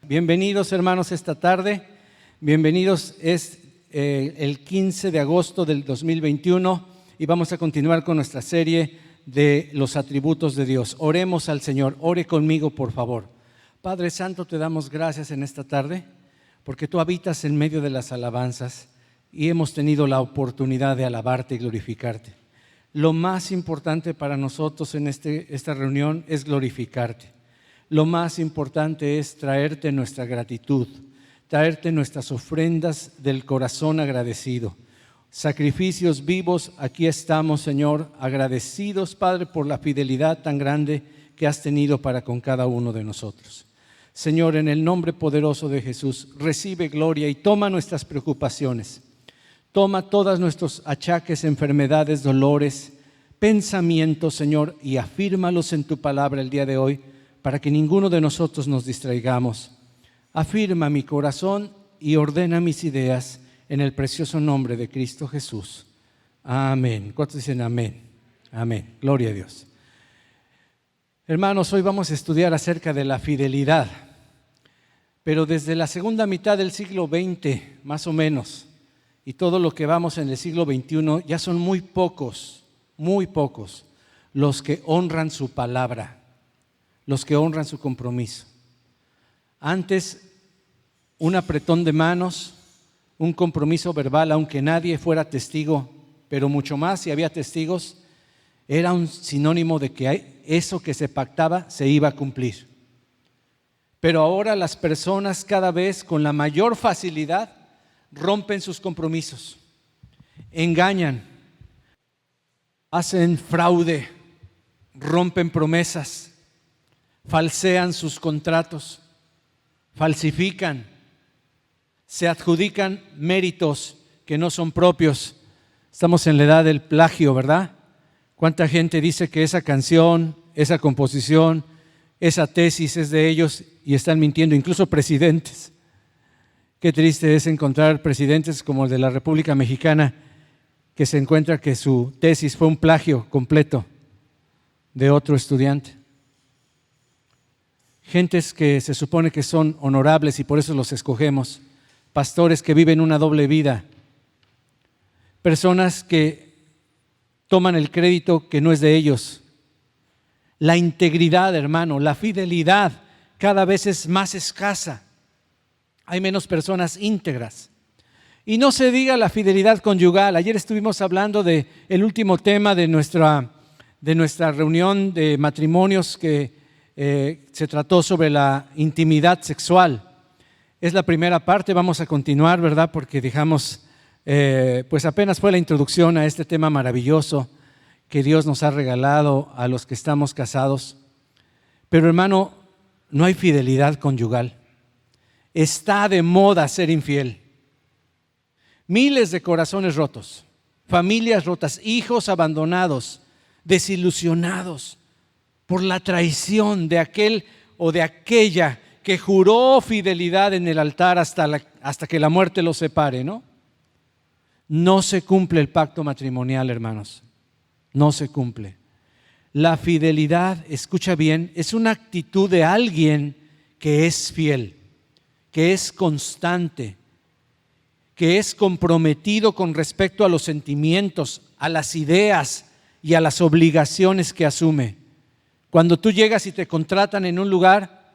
Bienvenidos, hermanos, esta tarde. Bienvenidos, es el 15 de agosto del 2021 y vamos a continuar con nuestra serie de los atributos de Dios. Oremos al Señor. Ore conmigo, por favor. Padre Santo, te damos gracias en esta tarde porque tú habitas en medio de las alabanzas y hemos tenido la oportunidad de alabarte y glorificarte. Lo más importante para nosotros en esta reunión es glorificarte. Lo más importante es traerte nuestra gratitud, traerte nuestras ofrendas del corazón agradecido. Sacrificios vivos, aquí estamos, Señor, agradecidos, Padre, por la fidelidad tan grande que has tenido para con cada uno de nosotros. Señor, en el nombre poderoso de Jesús, recibe gloria y toma nuestras preocupaciones. Toma todos nuestros achaques, enfermedades, dolores, pensamientos, Señor, y afírmalos en tu palabra el día de hoy, para que ninguno de nosotros nos distraigamos. Afirma mi corazón y ordena mis ideas en el precioso nombre de Cristo Jesús. Amén. ¿Cuántos dicen amén? Amén. Gloria a Dios. Hermanos, hoy vamos a estudiar acerca de la fidelidad, pero desde la segunda mitad del siglo XX, más o menos, y todo lo que vamos en el siglo XXI, ya son muy pocos los que honran su palabra, los que honran su compromiso. Antes, un apretón de manos, un compromiso verbal, aunque nadie fuera testigo, pero mucho más si había testigos, era un sinónimo de que eso que se pactaba se iba a cumplir. Pero ahora las personas cada vez con la mayor facilidad rompen sus compromisos, engañan, hacen fraude, rompen promesas, falsean sus contratos, falsifican, se adjudican méritos que no son propios. Estamos en la edad del plagio, ¿verdad? ¿Cuánta gente dice que esa canción, esa composición, esa tesis es de ellos y están mintiendo? Incluso presidentes. Qué triste es encontrar presidentes como el de la República Mexicana que se encuentra que su tesis fue un plagio completo de otro estudiante. Gentes que se supone que son honorables y por eso los escogemos. Pastores que viven una doble vida. Personas que toman el crédito que no es de ellos. La integridad, hermano, la fidelidad cada vez es más escasa. Hay menos personas íntegras. Y no se diga la fidelidad conyugal. Ayer estuvimos hablando del último tema de nuestra reunión de matrimonios que se trató sobre la intimidad sexual. Es la primera parte, vamos a continuar, ¿verdad? Porque dejamos, pues apenas fue la introducción a este tema maravilloso que Dios nos ha regalado a los que estamos casados. Pero hermano, no hay fidelidad conyugal. Está de moda ser infiel. Miles de corazones rotos, familias rotas, hijos abandonados, desilusionados por la traición de aquel o de aquella que juró fidelidad en el altar hasta que la muerte los separe, ¿no? No se cumple el pacto matrimonial, hermanos. No se cumple. La fidelidad, escucha bien, es una actitud de alguien que es fiel, que es constante, que es comprometido con respecto a los sentimientos, a las ideas y a las obligaciones que asume. Cuando tú llegas y te contratan en un lugar,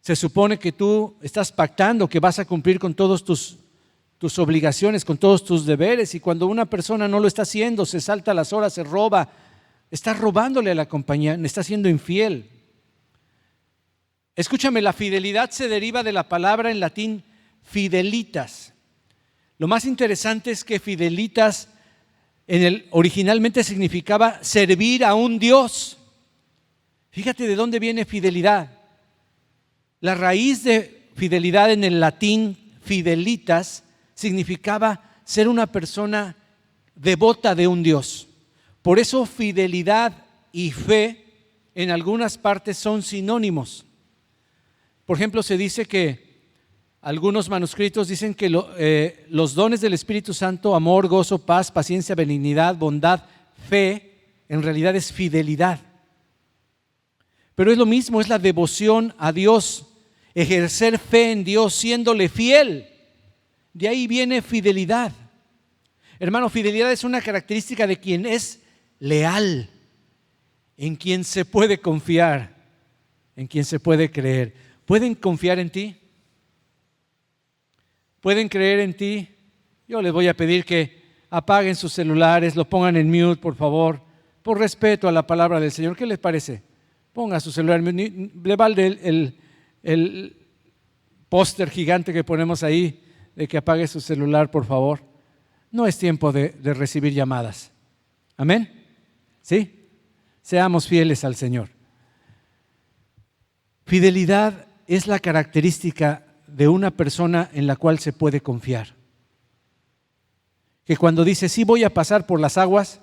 se supone que tú estás pactando que vas a cumplir con todas tus obligaciones, con todos tus deberes, y cuando una persona no lo está haciendo, se salta las horas, se roba, está robándole a la compañía, está siendo infiel. Escúchame, la fidelidad se deriva de la palabra en latín fidelitas. Lo más interesante es que fidelitas originalmente significaba servir a un Dios. Fíjate de dónde viene fidelidad. La raíz de fidelidad en el latín fidelitas significaba ser una persona devota de un Dios. Por eso fidelidad y fe en algunas partes son sinónimos. Por ejemplo, se dice que algunos manuscritos dicen que los dones del Espíritu Santo, amor, gozo, paz, paciencia, benignidad, bondad, fe, en realidad es fidelidad. Pero es lo mismo, es la devoción a Dios, ejercer fe en Dios siéndole fiel. De ahí viene fidelidad. Hermano, fidelidad es una característica de quien es leal, en quien se puede confiar, en quien se puede creer. ¿Pueden confiar en ti? ¿Pueden creer en ti? Yo les voy a pedir que apaguen sus celulares, lo pongan en mute, por favor, por respeto a la palabra del Señor. ¿Qué les parece? Ponga su celular en mute. Le vale el póster gigante que ponemos ahí de que apague su celular, por favor. No es tiempo de recibir llamadas. ¿Amén? ¿Sí? Seamos fieles al Señor. Fidelidad es la característica de una persona en la cual se puede confiar. Que cuando dice, sí voy a pasar por las aguas,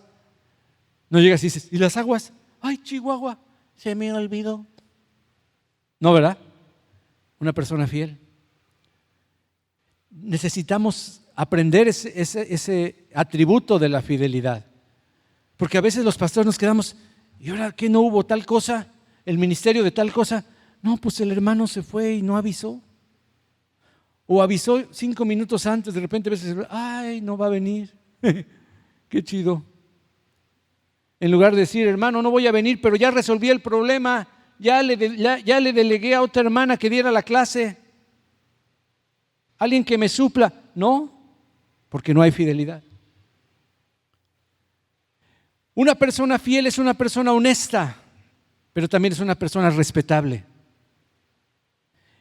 no llegas y dices, ¿y las aguas? Ay, Chihuahua, se me olvidó. No, ¿verdad? Una persona fiel. Necesitamos aprender ese atributo de la fidelidad. Porque a veces los pastores nos quedamos, ¿y ahora qué no hubo tal cosa? ¿El ministerio de tal cosa? No, pues el hermano se fue y no avisó. O avisó 5 minutos antes, de repente a veces, ay, no va a venir. Qué chido. En lugar de decir, hermano, no voy a venir, pero ya resolví el problema, ya le delegué a otra hermana que diera la clase. Alguien que me supla. No, porque no hay fidelidad. Una persona fiel es una persona honesta, pero también es una persona respetable.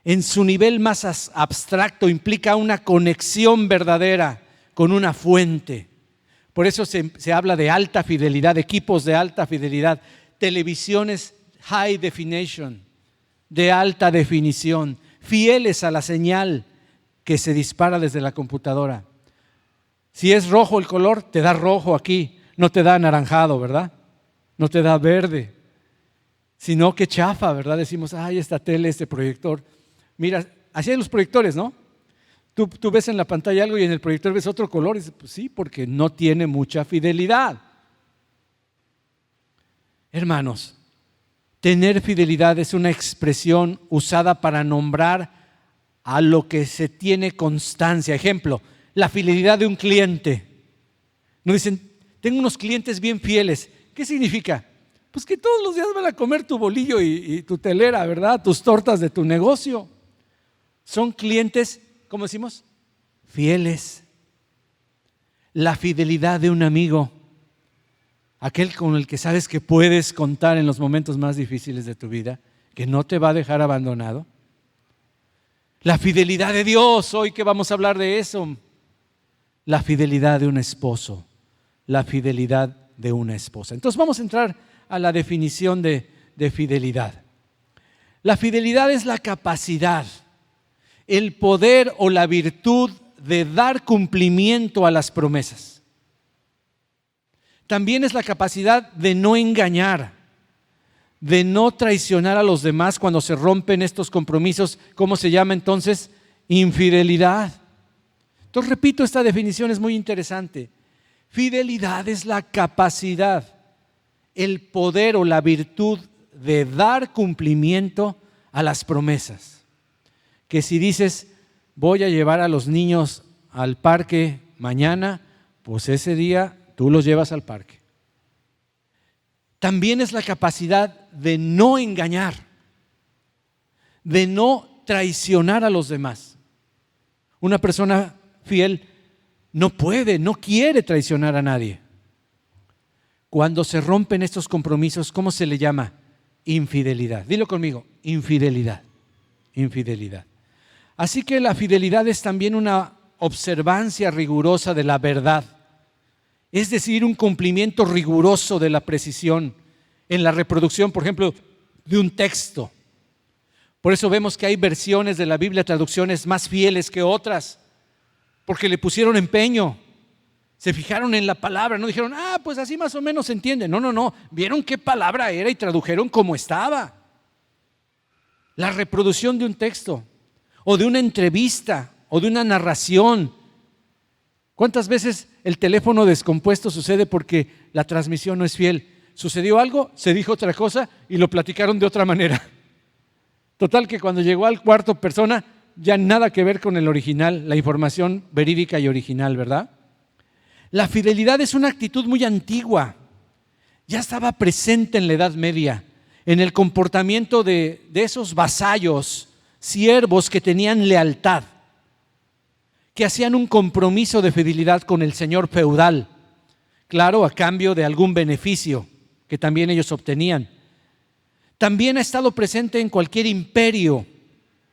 En su nivel más abstracto implica una conexión verdadera con una fuente. Por eso se habla de alta fidelidad, equipos de alta fidelidad, televisiones high definition, de alta definición, fieles a la señal que se dispara desde la computadora. Si es rojo el color, te da rojo aquí, no te da anaranjado, ¿verdad? No te da verde, sino que chafa, ¿verdad? Decimos, ay, esta tele, este proyector. Mira, así hay los proyectores, ¿no? Tú ves en la pantalla algo y en el proyector ves otro color y dices, pues sí, porque no tiene mucha fidelidad. Hermanos, tener fidelidad es una expresión usada para nombrar a lo que se tiene constancia. Ejemplo, la fidelidad de un cliente. Nos dicen, tengo unos clientes bien fieles. ¿Qué significa? Pues que todos los días van a comer tu bolillo y tu telera, ¿verdad? Tus tortas de tu negocio. Son clientes, ¿cómo decimos? Fieles. La fidelidad de un amigo, aquel con el que sabes que puedes contar en los momentos más difíciles de tu vida, que no te va a dejar abandonado. La fidelidad de Dios, hoy que vamos a hablar de eso. La fidelidad de un esposo, la fidelidad de una esposa. Entonces vamos a entrar a la definición de fidelidad. La fidelidad es la capacidad, el poder o la virtud de dar cumplimiento a las promesas. También es la capacidad de no engañar, de no traicionar a los demás cuando se rompen estos compromisos. ¿Cómo se llama entonces? Infidelidad. Entonces repito, esta definición es muy interesante. Fidelidad es la capacidad, el poder o la virtud de dar cumplimiento a las promesas. Que si dices, voy a llevar a los niños al parque mañana, pues ese día tú los llevas al parque. También es la capacidad de no engañar, de no traicionar a los demás. Una persona fiel no puede, no quiere traicionar a nadie. Cuando se rompen estos compromisos, ¿cómo se le llama? Infidelidad. Dilo conmigo, infidelidad. Infidelidad. Así que la fidelidad es también una observancia rigurosa de la verdad. Es decir, un cumplimiento riguroso de la precisión en la reproducción, por ejemplo, de un texto. Por eso vemos que hay versiones de la Biblia, traducciones más fieles que otras, porque le pusieron empeño, se fijaron en la palabra, no dijeron, pues así más o menos se entiende. No, vieron qué palabra era y tradujeron como estaba. La reproducción de un texto, o de una entrevista, o de una narración. ¿Cuántas veces el teléfono descompuesto sucede porque la transmisión no es fiel? Sucedió algo, se dijo otra cosa y lo platicaron de otra manera. Total que cuando llegó al cuarto persona, ya nada que ver con el original, la información verídica y original, ¿verdad? La fidelidad es una actitud muy antigua. Ya estaba presente en la Edad Media, en el comportamiento de esos vasallos, siervos que tenían lealtad, que hacían un compromiso de fidelidad con el señor feudal, claro, a cambio de algún beneficio que también ellos obtenían. También ha estado presente en cualquier imperio,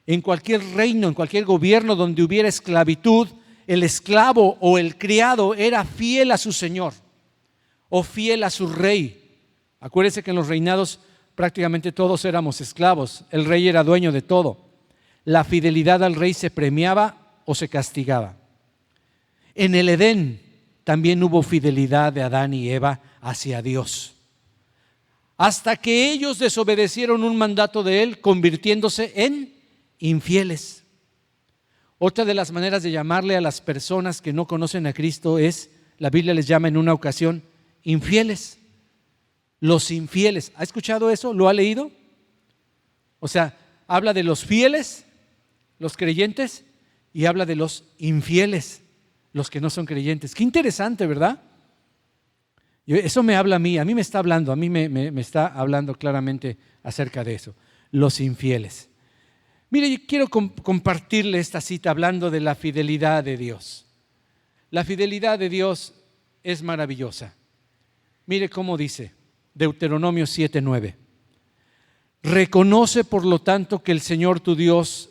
en cualquier reino, en cualquier gobierno donde hubiera esclavitud. El esclavo o el criado era fiel a su señor o fiel a su rey. Acuérdense que en los reinados prácticamente todos éramos esclavos, el rey era dueño de todo. La fidelidad al rey se premiaba o se castigaba. En el Edén también hubo fidelidad de Adán y Eva hacia Dios, hasta que ellos desobedecieron un mandato de Él, convirtiéndose en infieles. Otra de las maneras de llamarle a las personas que no conocen a Cristo es, la Biblia les llama en una ocasión, infieles. Los infieles. ¿Ha escuchado eso? ¿Lo ha leído? O sea, habla de los fieles, los creyentes, y habla de los infieles, los que no son creyentes. Qué interesante, ¿verdad? Eso me habla a mí me está hablando, a mí me está hablando claramente acerca de eso, los infieles. Mire, yo quiero compartirle esta cita hablando de la fidelidad de Dios. La fidelidad de Dios es maravillosa. Mire cómo dice Deuteronomio 7:9. Reconoce por lo tanto que el Señor tu Dios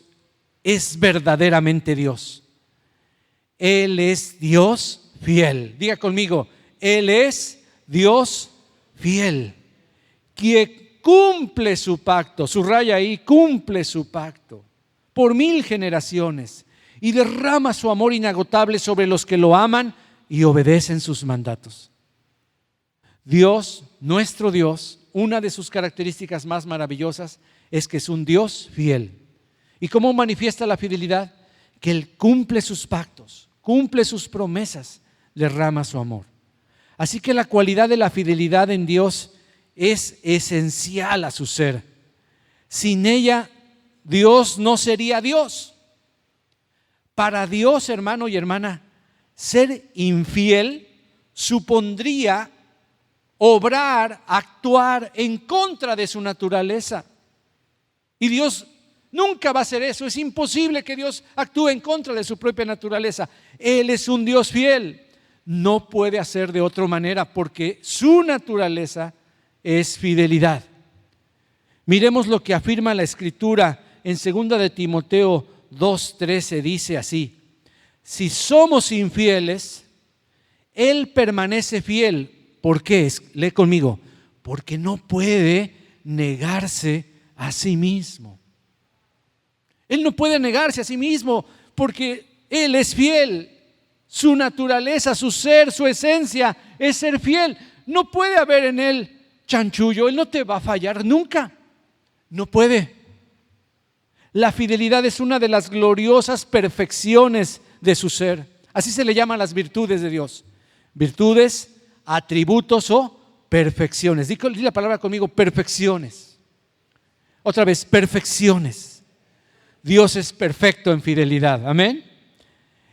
es verdaderamente Dios. Él es Dios fiel. Diga conmigo, Él es Dios fiel, que cumple su pacto, subraya ahí, cumple su pacto por 1000 generaciones y derrama su amor inagotable sobre los que lo aman y obedecen sus mandatos. Dios, nuestro Dios, una de sus características más maravillosas es que es un Dios fiel. ¿Y cómo manifiesta la fidelidad? Que Él cumple sus pactos, cumple sus promesas, derrama su amor. Así que la cualidad de la fidelidad en Dios es esencial a su ser. Sin ella, Dios no sería Dios. Para Dios, hermano y hermana, ser infiel supondría obrar, actuar en contra de su naturaleza. Y Dios nunca va a hacer eso. Es imposible que Dios actúe en contra de su propia naturaleza. Él es un Dios fiel. No puede hacer de otra manera porque su naturaleza es fidelidad. Miremos lo que afirma la Escritura en 2 de Timoteo 2:13, dice así: si somos infieles, Él permanece fiel. ¿Por qué? Lee conmigo. Porque no puede negarse a sí mismo. Él no puede negarse a sí mismo porque Él es fiel. Su naturaleza, su ser, su esencia es ser fiel. No puede haber en Él chanchullo. Él no te va a fallar nunca. No puede. La fidelidad es una de las gloriosas perfecciones de su ser. Así se le llaman las virtudes de Dios. Virtudes, atributos o perfecciones. Di la palabra conmigo, perfecciones. Otra vez, perfecciones. Dios es perfecto en fidelidad. Amén.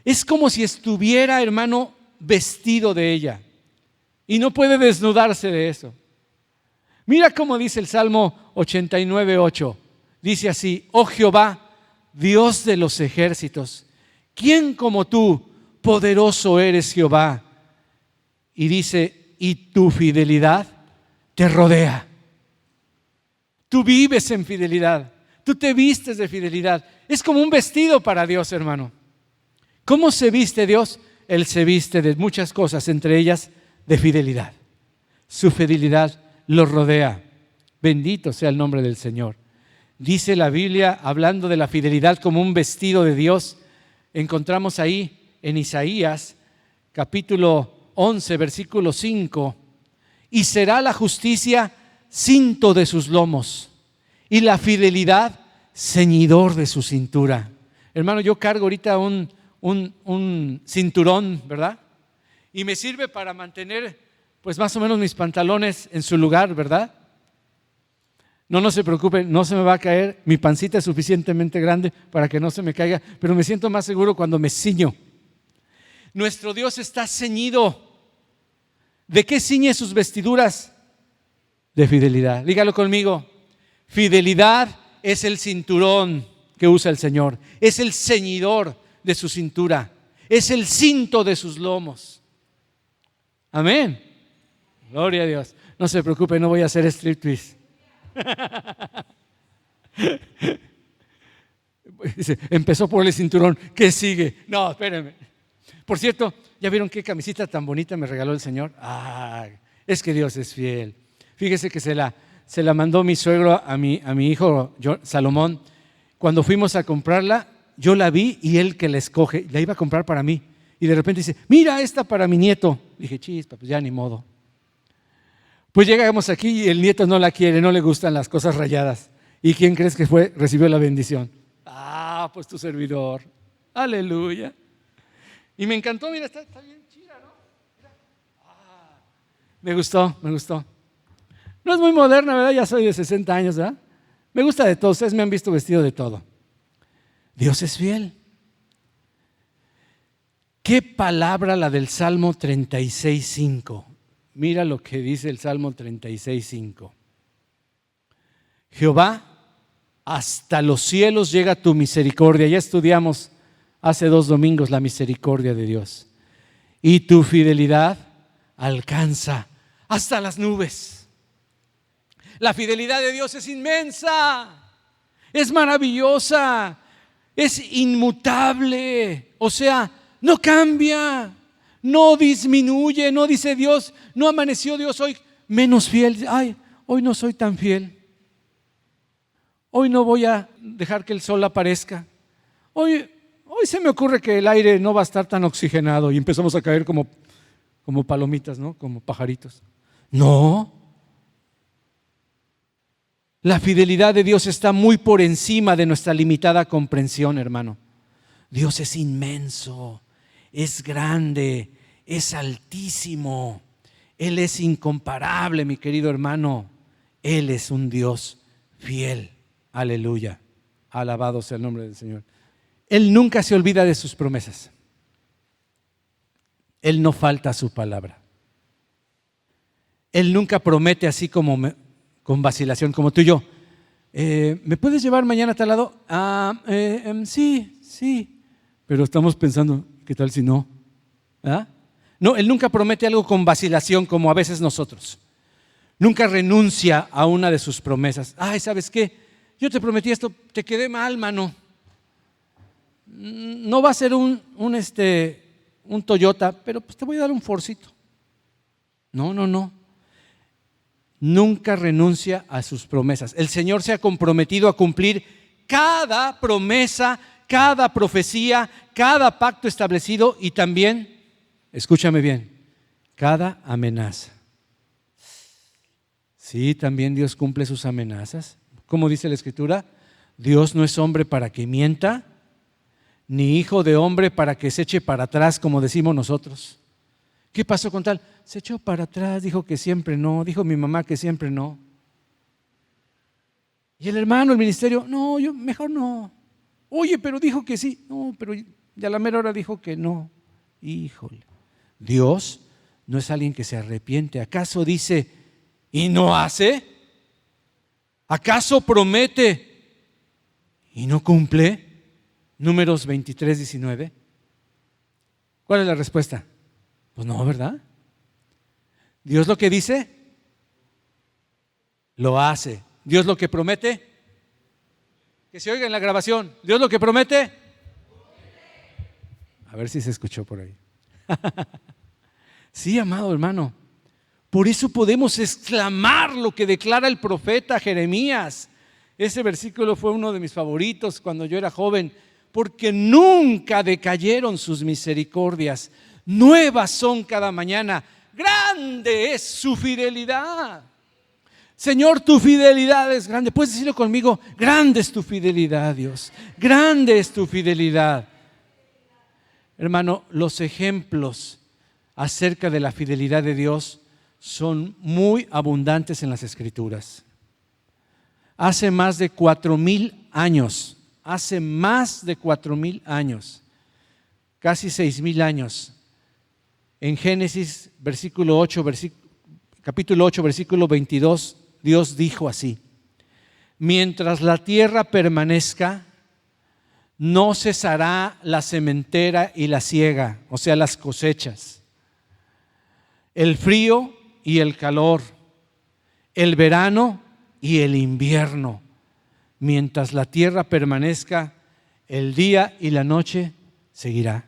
Es como si estuviera, hermano, vestido de ella y no puede desnudarse de eso. Mira cómo dice el Salmo 89:8. Dice así: oh Jehová, Dios de los ejércitos, ¿quién como tú, poderoso eres Jehová? Y dice: y tu fidelidad te rodea. Tú vives en fidelidad, tú te vistes de fidelidad. Es como un vestido para Dios, hermano. ¿Cómo se viste Dios? Él se viste de muchas cosas, entre ellas de fidelidad. Su fidelidad lo rodea. Bendito sea el nombre del Señor. Dice la Biblia, hablando de la fidelidad como un vestido de Dios, encontramos ahí en Isaías capítulo 11, versículo 5: y será la justicia cinto de sus lomos y la fidelidad ceñidor de su cintura. Hermano, yo cargo ahorita un cinturón, ¿verdad? Y me sirve para mantener pues más o menos mis pantalones en su lugar, ¿verdad? No se preocupen, no se me va a caer. Mi pancita es suficientemente grande para que no se me caiga, pero me siento más seguro cuando me ciño. Nuestro Dios está ceñido. ¿De qué ciñe sus vestiduras? De fidelidad. Dígalo conmigo. Fidelidad es el cinturón que usa el Señor. Es el ceñidor de su cintura. Es el cinto de sus lomos. Amén. Gloria a Dios. No se preocupe, no voy a hacer striptease. Empezó por el cinturón. ¿Qué sigue? No, espérenme. Por cierto, ¿ya vieron qué camisita tan bonita me regaló el Señor? Es que Dios es fiel. Fíjese que se la mandó mi suegro a mi hijo Salomón. Cuando fuimos a comprarla, yo la vi y él que la escoge, la iba a comprar para mí. Y de repente dice, mira esta para mi nieto. Dije, chispa, pues ya ni modo. Pues llegamos aquí y el nieto no la quiere, no le gustan las cosas rayadas. ¿Y quién crees que fue? Recibió la bendición. Pues tu servidor. Aleluya. Y me encantó, mira, está bien chida, ¿no? Mira. Me gustó. No es muy moderna, ¿verdad? Ya soy de 60 años, ¿verdad? Me gusta de todo, ustedes me han visto vestido de todo. Dios es fiel. ¿Qué palabra la del Salmo 36:5? Mira lo que dice el Salmo 36:5. Jehová, hasta los cielos llega tu misericordia. Ya estudiamos hace 2 domingos la misericordia de Dios. Y tu fidelidad alcanza hasta las nubes. La fidelidad de Dios es inmensa, es maravillosa, es inmutable. O sea, no cambia, no disminuye, no dice Dios, no amaneció Dios hoy menos fiel. Hoy no soy tan fiel. Hoy no voy a dejar que el sol aparezca. Hoy se me ocurre que el aire no va a estar tan oxigenado y empezamos a caer como palomitas, ¿no? Como pajaritos. No. La fidelidad de Dios está muy por encima de nuestra limitada comprensión, hermano. Dios es inmenso, es grande, es altísimo. Él es incomparable, mi querido hermano. Él es un Dios fiel. Aleluya. Alabado sea el nombre del Señor. Él nunca se olvida de sus promesas. Él no falta a su palabra. Él nunca promete así como con vacilación, como tú y yo. ¿Me puedes llevar mañana a tal lado? Sí. Pero estamos pensando, ¿qué tal si no? No, Él nunca promete algo con vacilación como a veces nosotros. Nunca renuncia a una de sus promesas. ¿Sabes qué? Yo te prometí esto, te quedé mal, mano. No va a ser un Toyota, pero pues te voy a dar un Forcito. No. Nunca renuncia a sus promesas. El Señor se ha comprometido a cumplir cada promesa, cada profecía, cada pacto establecido y también, escúchame bien, cada amenaza. Sí, también Dios cumple sus amenazas. Como dice la Escritura, Dios no es hombre para que mienta, ni hijo de hombre para que se eche para atrás, como decimos nosotros. ¿Qué pasó con tal? Se echó para atrás, dijo que siempre no, dijo mi mamá que siempre no. Y el hermano, el ministerio, no, yo mejor no. Oye, pero dijo que sí. No, pero ya a la mera hora dijo que no. Híjole. Dios no es alguien que se arrepiente. ¿Acaso dice y no hace? ¿Acaso promete y no cumple? Números 23:19. ¿Cuál es la respuesta? Pues no, ¿verdad? Dios lo que dice, lo hace. Dios lo que promete, que se oiga en la grabación. Dios lo que promete, a ver si se escuchó por ahí. Sí, amado hermano. Por eso podemos exclamar lo que declara el profeta Jeremías. Ese versículo fue uno de mis favoritos cuando yo era joven. Porque nunca decayeron sus misericordias. Nuevas son cada mañana. Grande es su fidelidad. Señor, tu fidelidad es grande. ¿Puedes decirlo conmigo? Grande es tu fidelidad, Dios. Grande es tu fidelidad. Hermano, los ejemplos acerca de la fidelidad de Dios son muy abundantes en las Escrituras. hace más de 4,000 años, casi 6,000 años. En Génesis capítulo 8, versículo 22, Dios dijo así: mientras la tierra permanezca, no cesará la sementera y la siega, o sea, las cosechas, el frío y el calor, el verano y el invierno. Mientras la tierra permanezca, el día y la noche seguirá.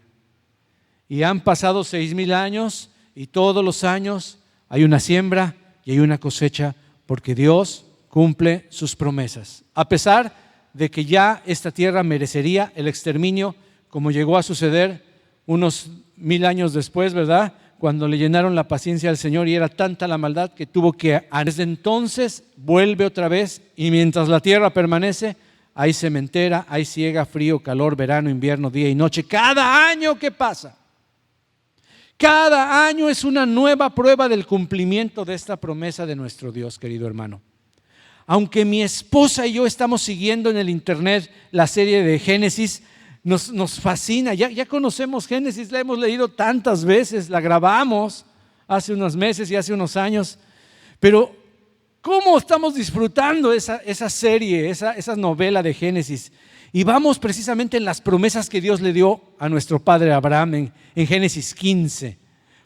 Y han pasado 6,000 años y todos los años hay una siembra y hay una cosecha, porque Dios cumple sus promesas. A pesar de que ya esta tierra merecería el exterminio, como llegó a suceder unos 1,000 años después, ¿verdad? Cuando le llenaron la paciencia al Señor y era tanta la maldad que tuvo que, desde entonces vuelve otra vez, y mientras la tierra permanece, hay sementera, hay siega, frío, calor, verano, invierno, día y noche. Cada año que pasa, cada año es una nueva prueba del cumplimiento de esta promesa de nuestro Dios, querido hermano. Aunque mi esposa y yo estamos siguiendo en el internet la serie de Génesis, nos fascina. Ya conocemos Génesis, la hemos leído tantas veces, la grabamos hace unos meses y hace unos años, pero ¿cómo estamos disfrutando esa serie, esa novela de Génesis? Y vamos precisamente en las promesas que Dios le dio a nuestro padre Abraham en Génesis 15.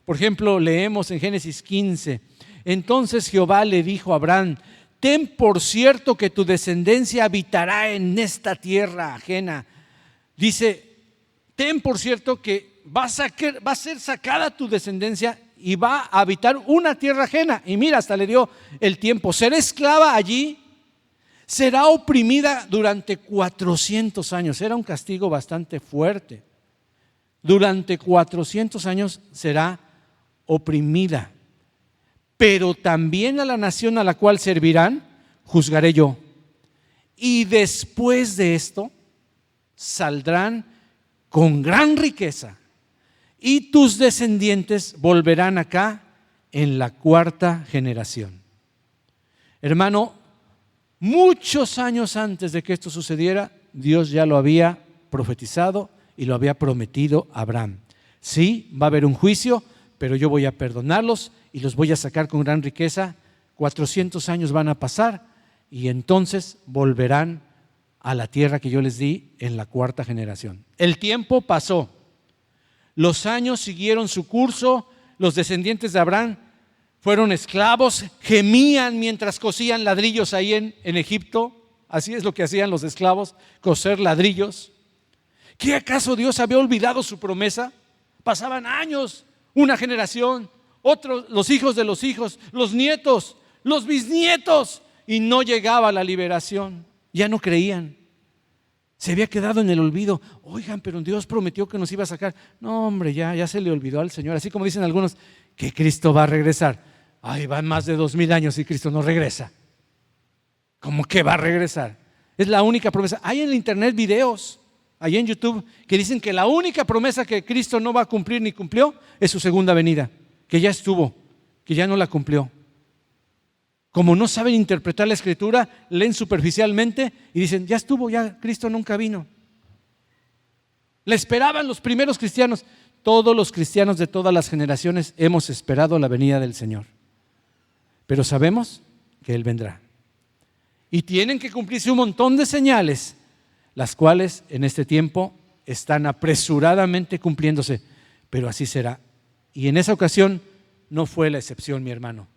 Por ejemplo, leemos en Génesis 15: entonces Jehová le dijo a Abraham: ten por cierto que tu descendencia habitará en esta tierra ajena. Dice, ten por cierto que va a ser sacada tu descendencia y va a habitar una tierra ajena. Y mira, hasta le dio el tiempo: será esclava allí, será oprimida durante 400 años. Era un castigo bastante fuerte. Durante 400 años será oprimida. Pero también a la nación a la cual servirán, juzgaré yo. Y después de esto, saldrán con gran riqueza, y tus descendientes volverán acá en la 4ª generación. Hermano, muchos años antes de que esto sucediera, Dios ya lo había profetizado y lo había prometido a Abraham. Sí, va a haber un juicio, pero yo voy a perdonarlos y los voy a sacar con gran riqueza. 400 años van a pasar y entonces volverán a la tierra que yo les di en la 4ª generación. El tiempo pasó, los años siguieron su curso, los descendientes de Abraham fueron esclavos, gemían mientras cosían ladrillos ahí en Egipto. Así es lo que hacían los esclavos, coser ladrillos. ¿Qué acaso Dios había olvidado su promesa? Pasaban años, una generación, otros, los hijos de los hijos, los nietos, los bisnietos, y no llegaba la liberación. Ya no creían, se había quedado en el olvido. Oigan, pero Dios prometió que nos iba a sacar. No, hombre, ya se le olvidó al Señor. Así como dicen algunos que Cristo va a regresar. Ay, van más de 2,000 años y Cristo no regresa. ¿Cómo que va a regresar? Es la única promesa. Hay en el internet videos, ahí en YouTube, que dicen que la única promesa que Cristo no va a cumplir ni cumplió es su segunda venida, que ya estuvo, que ya no la cumplió. Como no saben interpretar la Escritura, leen superficialmente y dicen, ya estuvo, ya Cristo nunca vino. La esperaban los primeros cristianos. Todos los cristianos de todas las generaciones hemos esperado la venida del Señor, pero sabemos que Él vendrá. Y tienen que cumplirse un montón de señales, las cuales en este tiempo están apresuradamente cumpliéndose, pero así será. Y en esa ocasión no fue la excepción, mi hermano.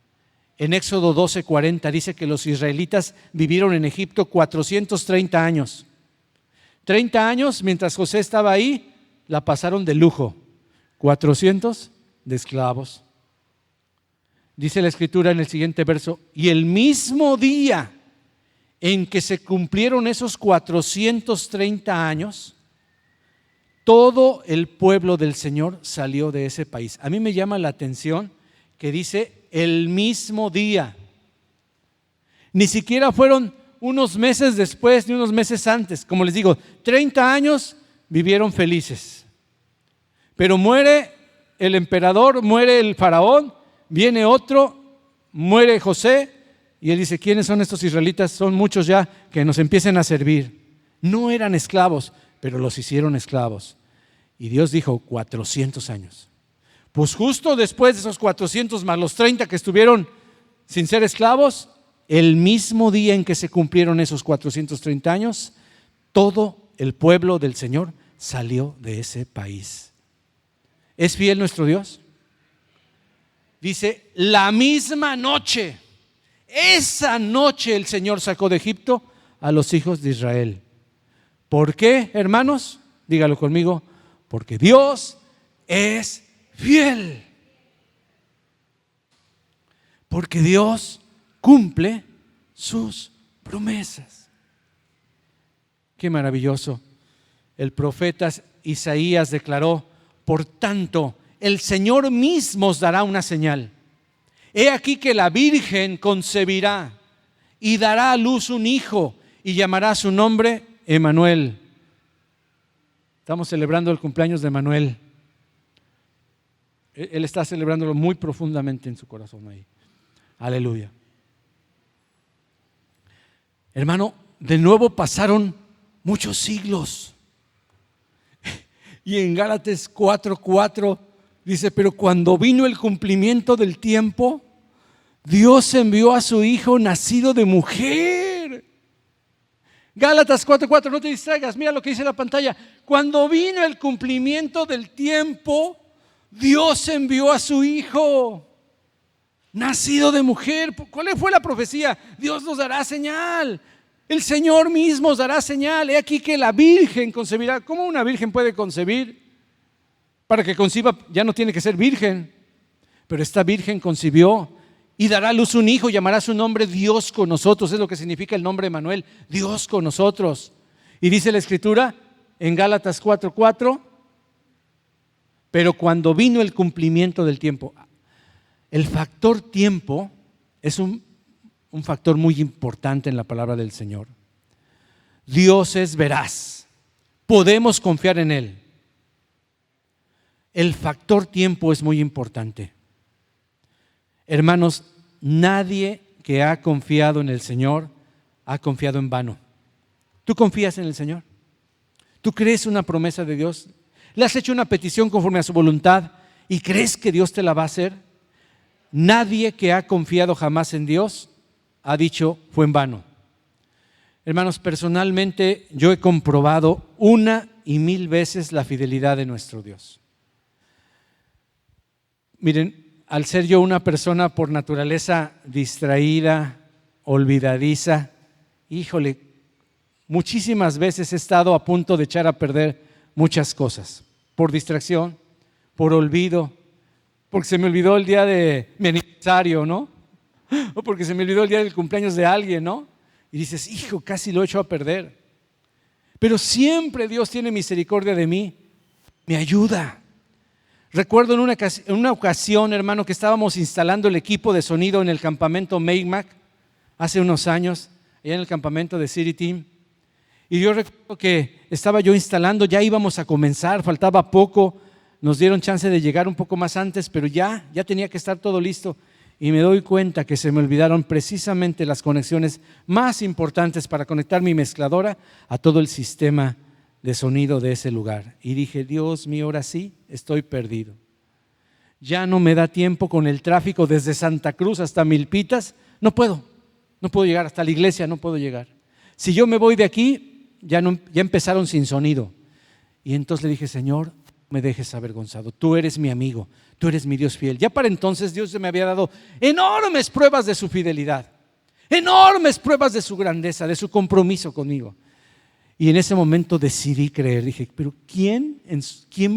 En Éxodo 12:40 dice que los israelitas vivieron en Egipto 430 años. 30 años mientras José estaba ahí, la pasaron de lujo. 400 de esclavos. Dice la Escritura en el siguiente verso: y el mismo día en que se cumplieron esos 430 años, todo el pueblo del Señor salió de ese país. A mí me llama la atención que dice el mismo día. Ni siquiera fueron unos meses después ni unos meses antes. Como les digo, 30 años vivieron felices. Pero muere el emperador, muere el faraón, viene otro, muere José, Y él dice, ¿quiénes son estos israelitas? Son muchos ya, que nos empiecen a servir. No eran esclavos, pero los hicieron esclavos. Y Dios dijo, 400 años. Pues justo después de esos 400 más los 30 que estuvieron sin ser esclavos, el mismo día en que se cumplieron esos 430 años, todo el pueblo del Señor salió de ese país. ¿Es fiel nuestro Dios? Dice, la misma noche, esa noche el Señor sacó de Egipto a los hijos de Israel. ¿Por qué, hermanos? Dígalo conmigo, porque Dios es fiel. Porque Dios cumple sus promesas. Qué maravilloso. El profeta Isaías declaró, por tanto, el Señor mismo os dará una señal. He aquí que la Virgen concebirá y dará a luz un hijo y llamará su nombre Emmanuel. Estamos celebrando el cumpleaños de Emmanuel. Él está celebrándolo muy profundamente en su corazón ahí. Aleluya. Hermano, de nuevo pasaron muchos siglos. Y en Gálatas 4:4 dice, pero cuando vino el cumplimiento del tiempo, Dios envió a su Hijo nacido de mujer. Gálatas 4:4, no te distraigas, mira lo que dice la pantalla. Cuando vino el cumplimiento del tiempo, Dios envió a su Hijo nacido de mujer. ¿Cuál fue la profecía? Dios nos dará señal. El Señor mismo os dará señal. He aquí que la Virgen concebirá. ¿Cómo una virgen puede concebir? Para que conciba ya no tiene que ser virgen. Pero esta virgen concibió y dará a luz un hijo, llamará su nombre Dios con nosotros. Es lo que significa el nombre Emmanuel, Dios con nosotros. Y dice la Escritura en Gálatas 4:4, pero cuando vino el cumplimiento del tiempo. El factor tiempo es un factor muy importante en la palabra del Señor. Dios es veraz, podemos confiar en Él. El factor tiempo es muy importante. Hermanos, nadie que ha confiado en el Señor ha confiado en vano. ¿Tú confías en el Señor? ¿Tú crees una promesa de Dios? ¿Le has hecho una petición conforme a su voluntad y crees que Dios te la va a hacer? Nadie que ha confiado jamás en Dios ha dicho fue en vano. Hermanos, personalmente yo he comprobado 1,000 veces la fidelidad de nuestro Dios. Miren, al ser yo una persona por naturaleza distraída, olvidadiza, híjole, muchísimas veces he estado a punto de echar a perder muchas cosas, por distracción, por olvido, porque se me olvidó el día de mi aniversario, ¿no? O porque se me olvidó el día del cumpleaños de alguien, ¿no? Y dices, hijo, casi lo he hecho a perder. Pero siempre Dios tiene misericordia de mí, me ayuda. Recuerdo en una ocasión, hermano, que estábamos instalando el equipo de sonido en el campamento Maymac, hace unos años, allá en el campamento de City Team. Y yo recuerdo que estaba yo instalando, ya íbamos a comenzar, faltaba poco, nos dieron chance de llegar un poco más antes, pero ya tenía que estar todo listo. Y me doy cuenta que se me olvidaron precisamente las conexiones más importantes para conectar mi mezcladora a todo el sistema de sonido de ese lugar. Y dije, Dios mío, ahora sí estoy perdido. Ya no me da tiempo con el tráfico desde Santa Cruz hasta Milpitas. No puedo llegar hasta la iglesia, no puedo llegar. Si yo me voy de aquí, ya empezaron sin sonido. Y entonces le dije, Señor, no me dejes avergonzado. Tú eres mi amigo, tú eres mi Dios fiel. Ya para entonces Dios me había dado enormes pruebas de su fidelidad, enormes pruebas de su grandeza, de su compromiso conmigo. Y en ese momento decidí creer. Dije, pero ¿quién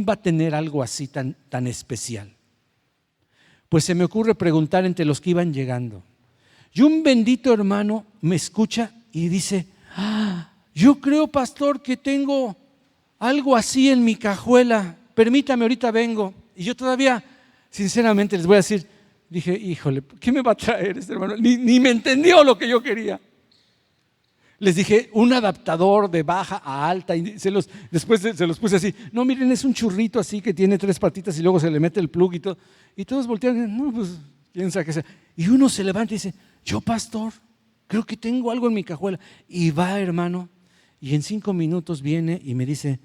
va a tener algo así tan especial? Pues se me ocurre preguntar entre los que iban llegando. Y un bendito hermano me escucha y dice, yo creo, pastor, que tengo algo así en mi cajuela. Permítame, ahorita vengo. Y yo todavía, sinceramente, les voy a decir, dije, híjole, ¿qué me va a traer este hermano? Ni me entendió lo que yo quería. Les dije, un adaptador de baja a alta, y después se los puse así. No, miren, es un churrito así que tiene 3 patitas y luego se le mete el plug y todo. Y todos voltearon, no, pues quién sabe qué sea. Y uno se levanta y dice, yo pastor, creo que tengo algo en mi cajuela. Y va, hermano, y en 5 minutos viene y me dice,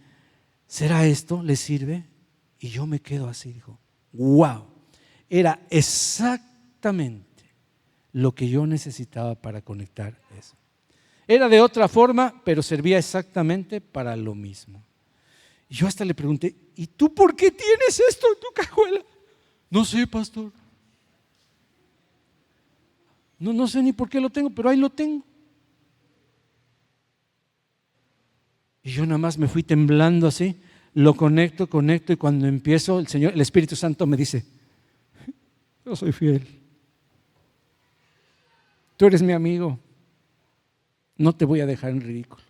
¿será esto? ¿Le sirve? Y yo me quedo así, dijo, wow, era exactamente lo que yo necesitaba para conectar eso. Era de otra forma, pero servía exactamente para lo mismo. Y yo hasta le pregunté, ¿y tú por qué tienes esto en tu cajuela? No sé, pastor. No sé ni por qué lo tengo, pero ahí lo tengo. Y yo nada más me fui temblando así, lo conecto y cuando empiezo, el Espíritu Santo me dice, yo soy fiel. Tú eres mi amigo. No te voy a dejar en ridículo.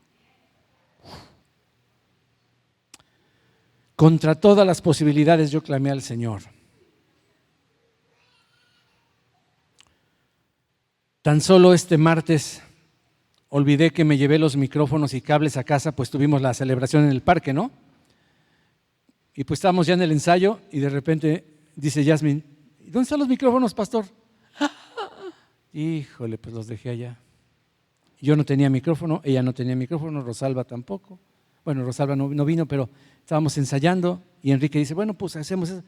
Contra todas las posibilidades yo clamé al Señor. Tan solo este martes olvidé que me llevé los micrófonos y cables a casa, pues tuvimos la celebración en el parque, ¿no? Y pues estábamos ya en el ensayo y de repente dice Yasmin, ¿dónde están los micrófonos, pastor? Híjole, pues los dejé allá. Yo no tenía micrófono, ella no tenía micrófono, Rosalba tampoco. Bueno, Rosalba no vino, pero estábamos ensayando y Enrique dice, bueno, pues hacemos eso.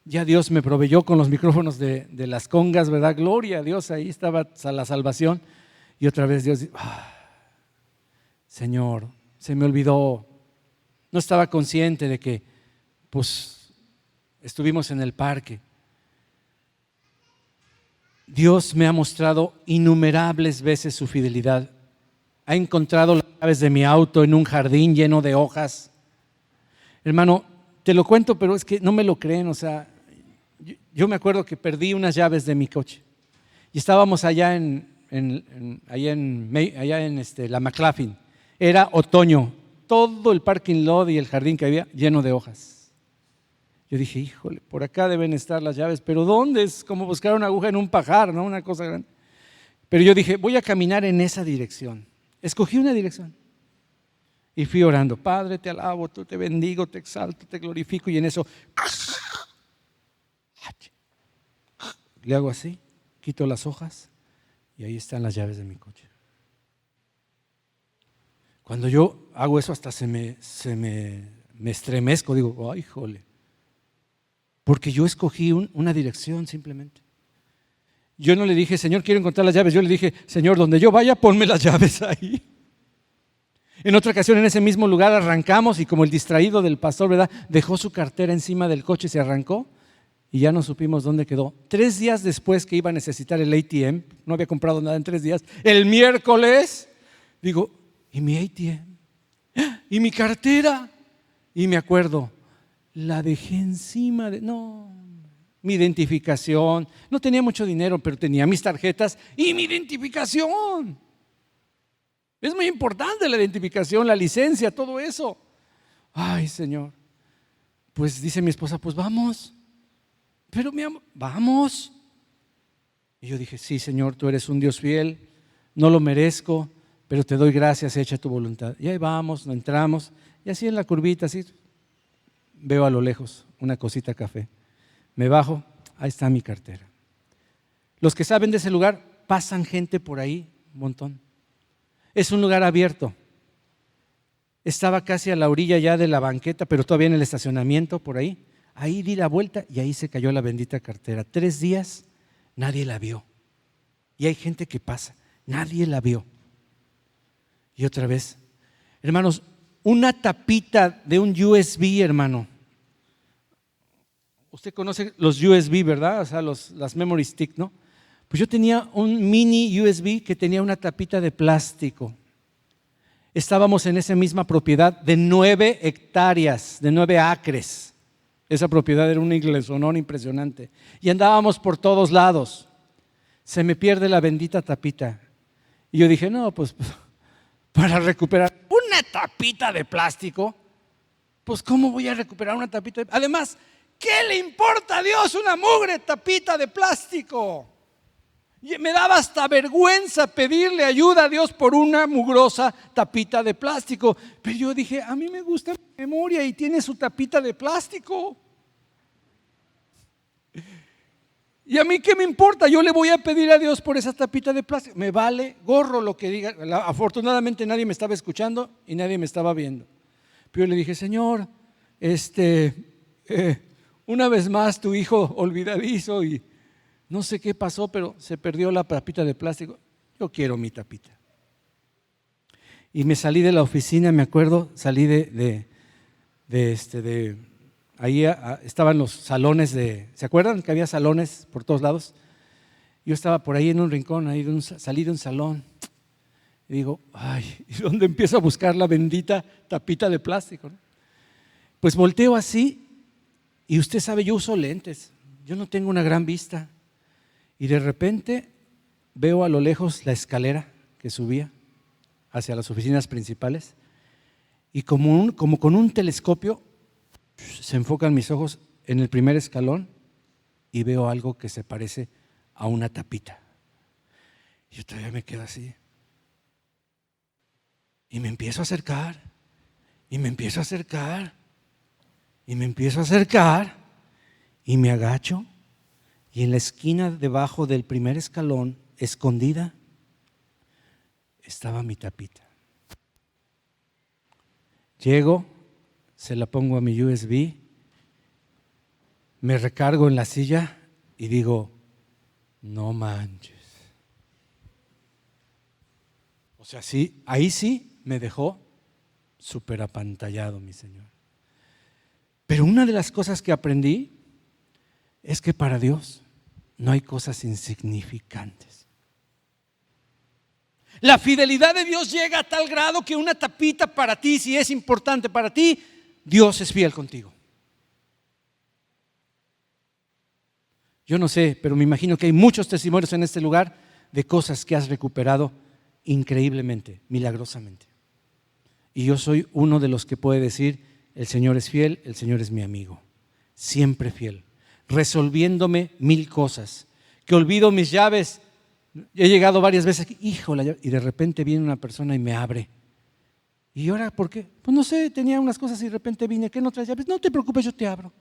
Ya Dios me proveyó con los micrófonos de las congas, ¿verdad? Gloria a Dios, ahí estaba la salvación. Y otra vez Dios dice, Señor, se me olvidó. No estaba consciente de que, pues, estuvimos en el parque. Dios me ha mostrado innumerables veces su fidelidad. Ha encontrado las llaves de mi auto en un jardín lleno de hojas. Hermano, te lo cuento, pero es que no me lo creen. O sea, yo me acuerdo que perdí unas llaves de mi coche y estábamos allá en la McLaughlin. Era otoño, todo el parking lot y el jardín que había lleno de hojas. Yo dije, híjole, por acá deben estar las llaves, pero ¿dónde? Es como buscar una aguja en un pajar, ¿no? Una cosa grande. Pero yo dije, voy a caminar en esa dirección. Escogí una dirección y fui orando, Padre, te alabo, te bendigo, te exalto, te glorifico, y en eso le hago así, quito las hojas y ahí están las llaves de mi coche. Cuando yo hago eso hasta me estremezco, digo, ay, jole, porque yo escogí una dirección simplemente. Yo no le dije, Señor, quiero encontrar las llaves. Yo le dije, Señor, donde yo vaya, ponme las llaves ahí. En otra ocasión, en ese mismo lugar, arrancamos y como el distraído del pastor, ¿verdad? Dejó su cartera encima del coche y se arrancó y ya no supimos dónde quedó. 3 días después que iba a necesitar el ATM, no había comprado nada en 3 días, el miércoles, digo, ¿y mi ATM? ¿Y mi cartera? Y me acuerdo, la dejé encima de... No, mi identificación. No tenía mucho dinero, pero tenía mis tarjetas y mi identificación. Es muy importante la identificación, la licencia, todo eso. Ay, Señor. Pues dice mi esposa, pues vamos. Pero mi amor, vamos. Y yo dije, sí, Señor, tú eres un Dios fiel, no lo merezco, pero te doy gracias, hecha tu voluntad. Y ahí vamos, nos entramos, y así en la curvita, así, veo a lo lejos una cosita café. Me bajo, ahí está mi cartera. Los que saben de ese lugar, pasan gente por ahí, un montón. Es un lugar abierto. Estaba casi a la orilla ya de la banqueta, pero todavía en el estacionamiento por ahí. Ahí di la vuelta y ahí se cayó la bendita cartera. 3 días, nadie la vio. Y hay gente que pasa, nadie la vio. Y otra vez, hermanos, una tapita de un USB, hermano. Usted conoce los USB, ¿verdad? O sea, las memory stick, ¿no? Pues yo tenía un mini USB que tenía una tapita de plástico. Estábamos en esa misma propiedad de 9 hectáreas, de 9 acres. Esa propiedad era un iglesonón impresionante. Y andábamos por todos lados. Se me pierde la bendita tapita. Y yo dije, no, pues para recuperar una tapita de plástico, pues ¿cómo voy a recuperar una tapita? Además, ¿qué le importa a Dios una mugre tapita de plástico? Y me daba hasta vergüenza pedirle ayuda a Dios por una mugrosa tapita de plástico. Pero yo dije, a mí me gusta mi memoria y tiene su tapita de plástico. ¿Y a mí qué me importa? Yo le voy a pedir a Dios por esa tapita de plástico. Me vale gorro lo que diga. Afortunadamente nadie me estaba escuchando y nadie me estaba viendo. Pero yo le dije, Señor, una vez más tu hijo olvidadizo y no sé qué pasó, pero se perdió la tapita de plástico. Yo quiero mi tapita. Y me salí de la oficina, me acuerdo, salí ahí estaban los salones ¿se acuerdan que había salones por todos lados? Yo estaba por ahí en un rincón, salí de un salón y digo, ay, ¿y dónde empiezo a buscar la bendita tapita de plástico? Pues volteo así y usted sabe, yo uso lentes, yo no tengo una gran vista y de repente veo a lo lejos la escalera que subía hacia las oficinas principales y como con un telescopio se enfocan mis ojos en el primer escalón y veo algo que se parece a una tapita. Yo todavía me quedo así. Y me empiezo a acercar, y me empiezo a acercar, y me empiezo a acercar, y me agacho, y en la esquina debajo del primer escalón, escondida, estaba mi tapita. Llego, se la pongo a mi USB, me recargo en la silla y digo, no manches. O sea, sí, ahí sí me dejó súper apantallado mi Señor. Pero una de las cosas que aprendí es que para Dios no hay cosas insignificantes. La fidelidad de Dios llega a tal grado que una tapita para ti, si es importante para ti, Dios es fiel contigo. Yo no sé, pero me imagino que hay muchos testimonios en este lugar de cosas que has recuperado increíblemente, milagrosamente. Y yo soy uno de los que puede decir, el Señor es fiel, el Señor es mi amigo, siempre fiel, resolviéndome 1000 cosas, que olvido mis llaves. He llegado varias veces, híjole, y de repente viene una persona y me abre. ¿Y ahora por qué? Pues no sé, tenía unas cosas y de repente vine, ¿qué no traes llaves? No te preocupes, yo te abro.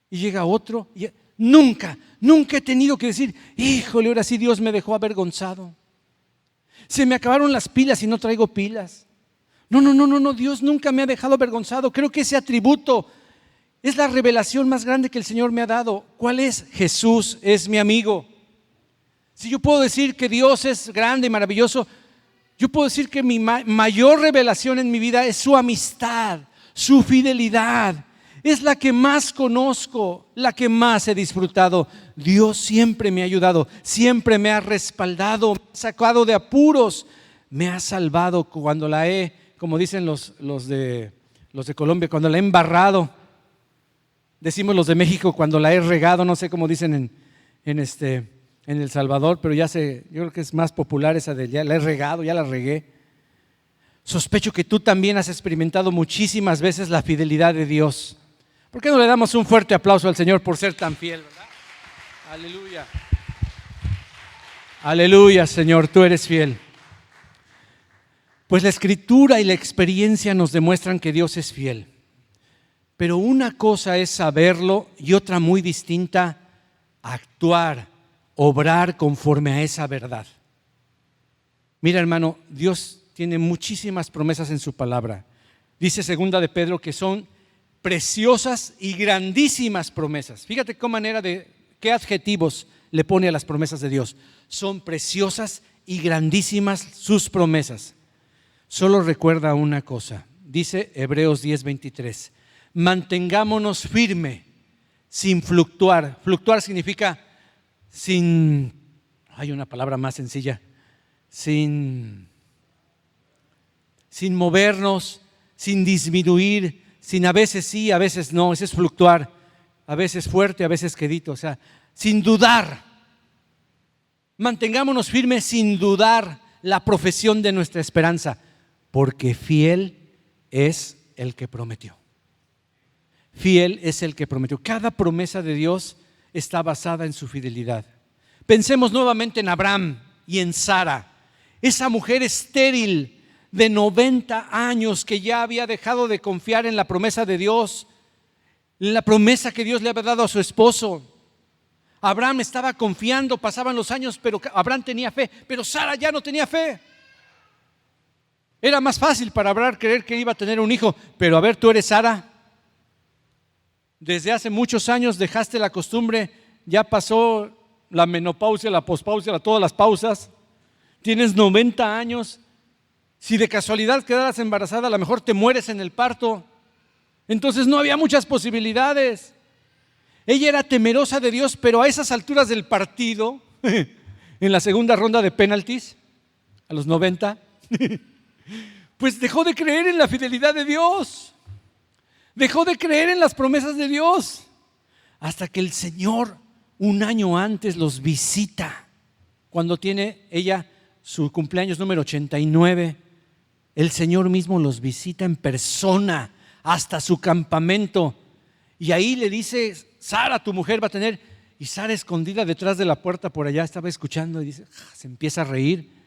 Y llega otro, y nunca he tenido que decir, híjole, ahora sí Dios me dejó avergonzado. Se me acabaron las pilas y no traigo pilas. No, Dios nunca me ha dejado avergonzado. Creo que ese atributo es la revelación más grande que el Señor me ha dado. ¿Cuál es? Jesús es mi amigo. Si yo puedo decir que Dios es grande y maravilloso, yo puedo decir que mi mayor revelación en mi vida es su amistad, su fidelidad. Es la que más conozco, la que más he disfrutado. Dios siempre me ha ayudado, siempre me ha respaldado, me ha sacado de apuros, me ha salvado cuando la he, como dicen los de Colombia, cuando la he embarrado. Decimos los de México, cuando la he regado, no sé cómo dicen en El Salvador, pero yo creo que es más popular esa de ya la he regado, ya la regué. Sospecho que tú también has experimentado muchísimas veces la fidelidad de Dios. ¿Por qué no le damos un fuerte aplauso al Señor por ser tan fiel, verdad? Aleluya. Aleluya, Señor, tú eres fiel. Pues la Escritura y la experiencia nos demuestran que Dios es fiel. Pero una cosa es saberlo y otra muy distinta, actuar, obrar conforme a esa verdad. Mira, hermano, Dios tiene muchísimas promesas en su palabra. Dice 2 de Pedro que son preciosas y grandísimas promesas. Fíjate qué adjetivos le pone a las promesas de Dios. Son preciosas y grandísimas sus promesas. Solo recuerda una cosa. Dice Hebreos 10:23. Mantengámonos firme, sin fluctuar. Fluctuar significa hay una palabra más sencilla, sin movernos, sin disminuir, sin a veces sí, a veces no, ese es fluctuar, a veces fuerte, a veces quedito, o sea, sin dudar. Mantengámonos firmes sin dudar la profesión de nuestra esperanza, porque fiel es el que prometió. Fiel es el que prometió. Cada promesa de Dios está basada en su fidelidad. Pensemos nuevamente en Abraham y en Sara, esa mujer estéril de 90 años que ya había dejado de confiar en la promesa de Dios, en la promesa que Dios le había dado a su esposo. Abraham estaba confiando, pasaban los años, pero Abraham tenía fe, pero Sara ya no tenía fe. Era más fácil para Abraham creer que iba a tener un hijo, pero a ver, tú eres Sara. Desde hace muchos años dejaste la costumbre, ya pasó la menopausia, la pospausia, todas las pausas. Tienes 90 años. Si de casualidad quedaras embarazada, a lo mejor te mueres en el parto. Entonces no había muchas posibilidades. Ella era temerosa de Dios, pero a esas alturas del partido, en la segunda ronda de penaltis, a los 90, pues dejó de creer en la fidelidad de Dios. Dejó de creer en las promesas de Dios. Hasta que el Señor, un año antes, los visita. Cuando tiene ella su cumpleaños número 89, el Señor mismo los visita en persona hasta su campamento. Y ahí le dice: Sara, tu mujer va a tener. Y Sara, escondida detrás de la puerta por allá, estaba escuchando y dice, se empieza a reír.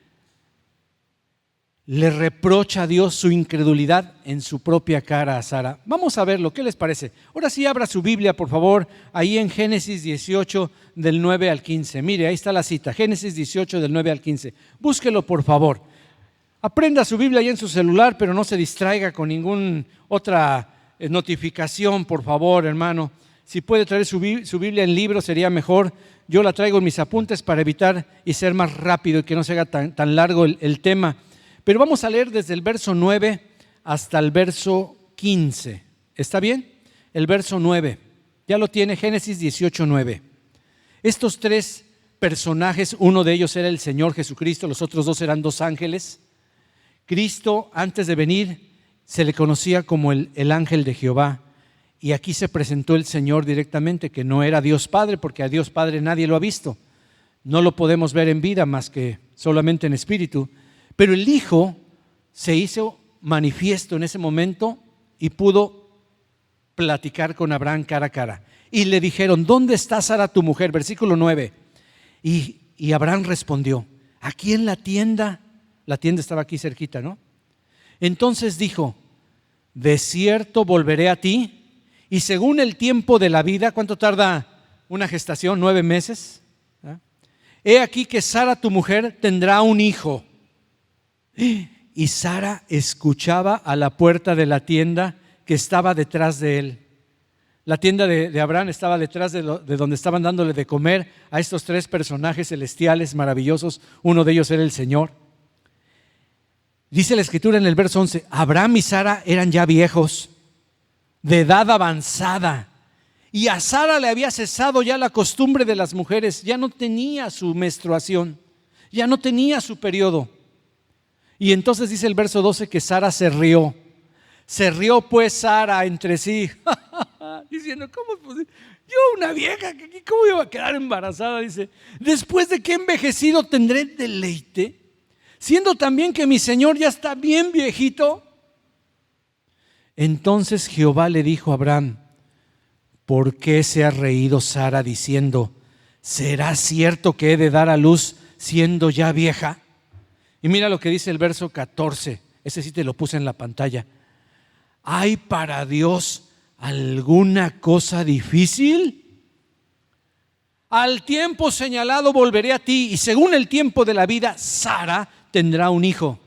Le reprocha a Dios su incredulidad en su propia cara a Sara. Vamos a verlo, ¿qué les parece? Ahora sí, abra su Biblia, por favor, ahí en Génesis 18, del 9 al 15. Mire, ahí está la cita, Génesis 18, del 9 al 15. Búsquelo, por favor. Aprenda su Biblia ahí en su celular, pero no se distraiga con ninguna otra notificación, por favor, hermano. Si puede traer su Biblia en libro, sería mejor. Yo la traigo en mis apuntes para evitar y ser más rápido y que no se haga tan largo el tema. Pero vamos a leer desde el verso 9 hasta el verso 15. ¿Está bien? El verso 9. Ya lo tiene, Génesis 18, 9. Estos tres personajes, uno de ellos era el Señor Jesucristo, los otros dos eran dos ángeles. Cristo, antes de venir, se le conocía como el ángel de Jehová. Y aquí se presentó el Señor directamente, que no era Dios Padre, porque a Dios Padre nadie lo ha visto. No lo podemos ver en vida más que solamente en espíritu. Pero el Hijo se hizo manifiesto en ese momento y pudo platicar con Abraham cara a cara. Y le dijeron: ¿dónde está Sara tu mujer? Versículo 9. Y Abraham respondió: aquí en la tienda. La tienda estaba aquí cerquita, ¿no? Entonces dijo: de cierto volveré a ti, y según el tiempo de la vida. ¿Cuánto tarda una gestación? 9 meses. He aquí que Sara tu mujer tendrá un hijo. Y Sara escuchaba a la puerta de la tienda que estaba detrás de él. La tienda de Abraham estaba detrás de donde estaban dándole de comer a estos tres personajes celestiales maravillosos. Uno de ellos era el Señor. Dice la Escritura en el verso 11: Abraham y Sara eran ya viejos, de edad avanzada, y a Sara le había cesado ya la costumbre de las mujeres. Ya no tenía su menstruación, ya no tenía su periodo. Y entonces dice el verso 12 que Sara se rió. Se rió pues Sara entre sí, diciendo: ¿cómo es posible? Yo, una vieja, ¿cómo iba a quedar embarazada? Dice: después de que he envejecido tendré deleite, siendo también que mi Señor ya está bien viejito. Entonces Jehová le dijo a Abraham: ¿por qué se ha reído Sara diciendo: ¿será cierto que he de dar a luz siendo ya vieja? Y mira lo que dice el verso 14, ese sí te lo puse en la pantalla. ¿Hay para Dios alguna cosa difícil? Al tiempo señalado volveré a ti, y según el tiempo de la vida, Sara tendrá un hijo.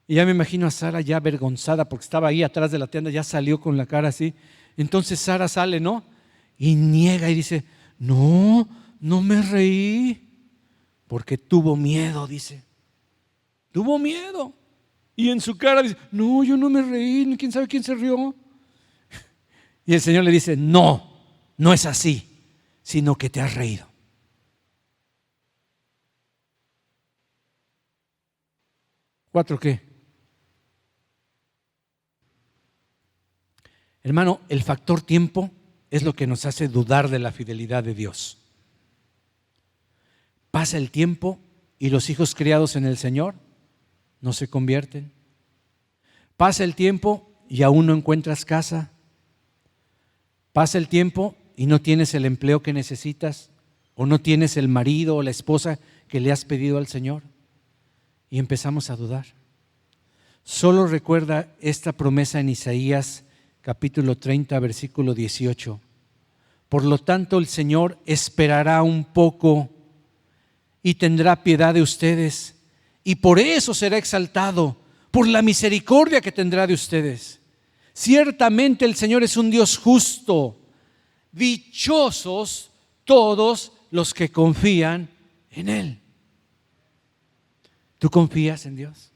Y ya me imagino a Sara ya avergonzada, porque estaba ahí atrás de la tienda, ya salió con la cara así. Entonces Sara sale, ¿no? Y niega y dice: no me reí, porque tuvo miedo, dice. Tuvo miedo. Y en su cara dice: no, yo no me reí, quién sabe quién se rió. Y el Señor le dice: no es así, sino que te has reído. ¿4 qué? Hermano, el factor tiempo es lo que nos hace dudar de la fidelidad de Dios. Pasa el tiempo y los hijos criados en el Señor no se convierten. Pasa el tiempo y aún no encuentras casa. Pasa el tiempo y no tienes el empleo que necesitas, o no tienes el marido o la esposa que le has pedido al Señor. Y empezamos a dudar. Solo recuerda esta promesa en Isaías capítulo 30, versículo 18. Por lo tanto, el Señor esperará un poco y tendrá piedad de ustedes, y por eso será exaltado, por la misericordia que tendrá de ustedes. Ciertamente el Señor es un Dios justo. Dichosos todos los que confían en Él. ¿Tú confías en Dios?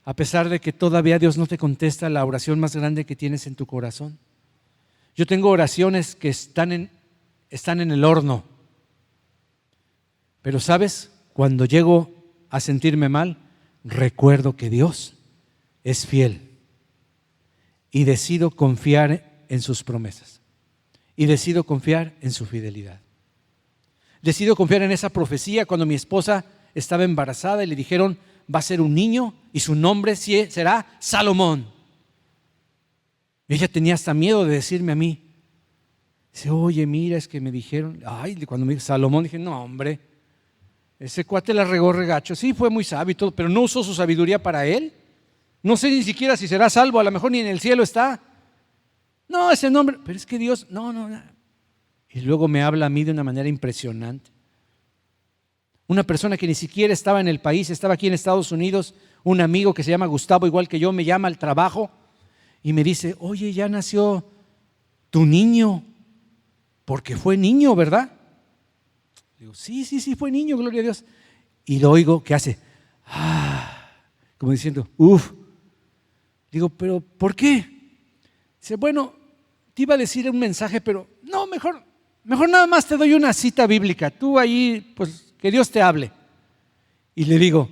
A pesar de que todavía Dios no te contesta la oración más grande que tienes en tu corazón. Yo tengo oraciones que están en el horno. Pero ¿sabes? Cuando llego a sentirme mal, recuerdo que Dios es fiel y decido confiar en sus promesas y decido confiar en su fidelidad. Decido confiar en esa profecía cuando mi esposa estaba embarazada y le dijeron: va a ser un niño y su nombre será Salomón. Ella tenía hasta miedo de decirme a mí. Dice: oye, mira, es que me dijeron. Ay, cuando me dijo Salomón, dije: no, hombre, ese cuate la regó regacho. Sí, fue muy sabio y todo, pero no usó su sabiduría para él. No sé ni siquiera si será salvo, a lo mejor ni en el cielo está. No, ese nombre, pero es que Dios, no. Y luego me habla a mí de una manera impresionante. Una persona que ni siquiera estaba en el país, estaba aquí en Estados Unidos, un amigo que se llama Gustavo, igual que yo, me llama al trabajo y me dice: oye, ya nació tu niño, porque fue niño, ¿verdad? Digo: sí, fue niño, gloria a Dios. Y lo oigo que hace, como diciendo, Digo: pero ¿por qué? Dice: bueno, te iba a decir un mensaje, pero no, mejor nada más te doy una cita bíblica. Tú ahí, pues, que Dios te hable. Y le digo: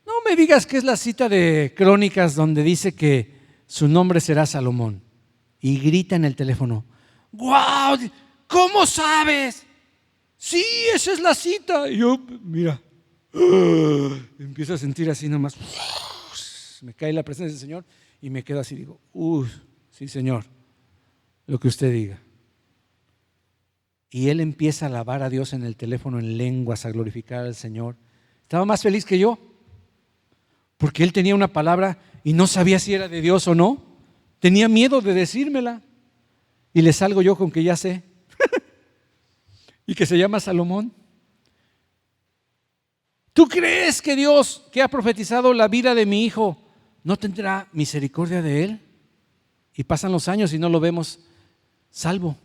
no me digas que es la cita de Crónicas donde dice que su nombre será Salomón. Y grita en el teléfono: ¡guau! ¿Cómo sabes? Sí, esa es la cita. Y yo, mira, empiezo a sentir así nomás. Me cae la presencia del Señor y me quedo así, digo: sí, Señor, lo que usted diga. Y él empieza a alabar a Dios en el teléfono en lenguas, a glorificar al Señor. Estaba más feliz que yo, porque él tenía una palabra y no sabía si era de Dios o no. Tenía miedo de decírmela. Y le salgo yo con que ya sé. Y que se llama Salomón. ¿Tú crees que Dios, que ha profetizado la vida de mi hijo, no tendrá misericordia de él? Y pasan los años y no lo vemos salvo.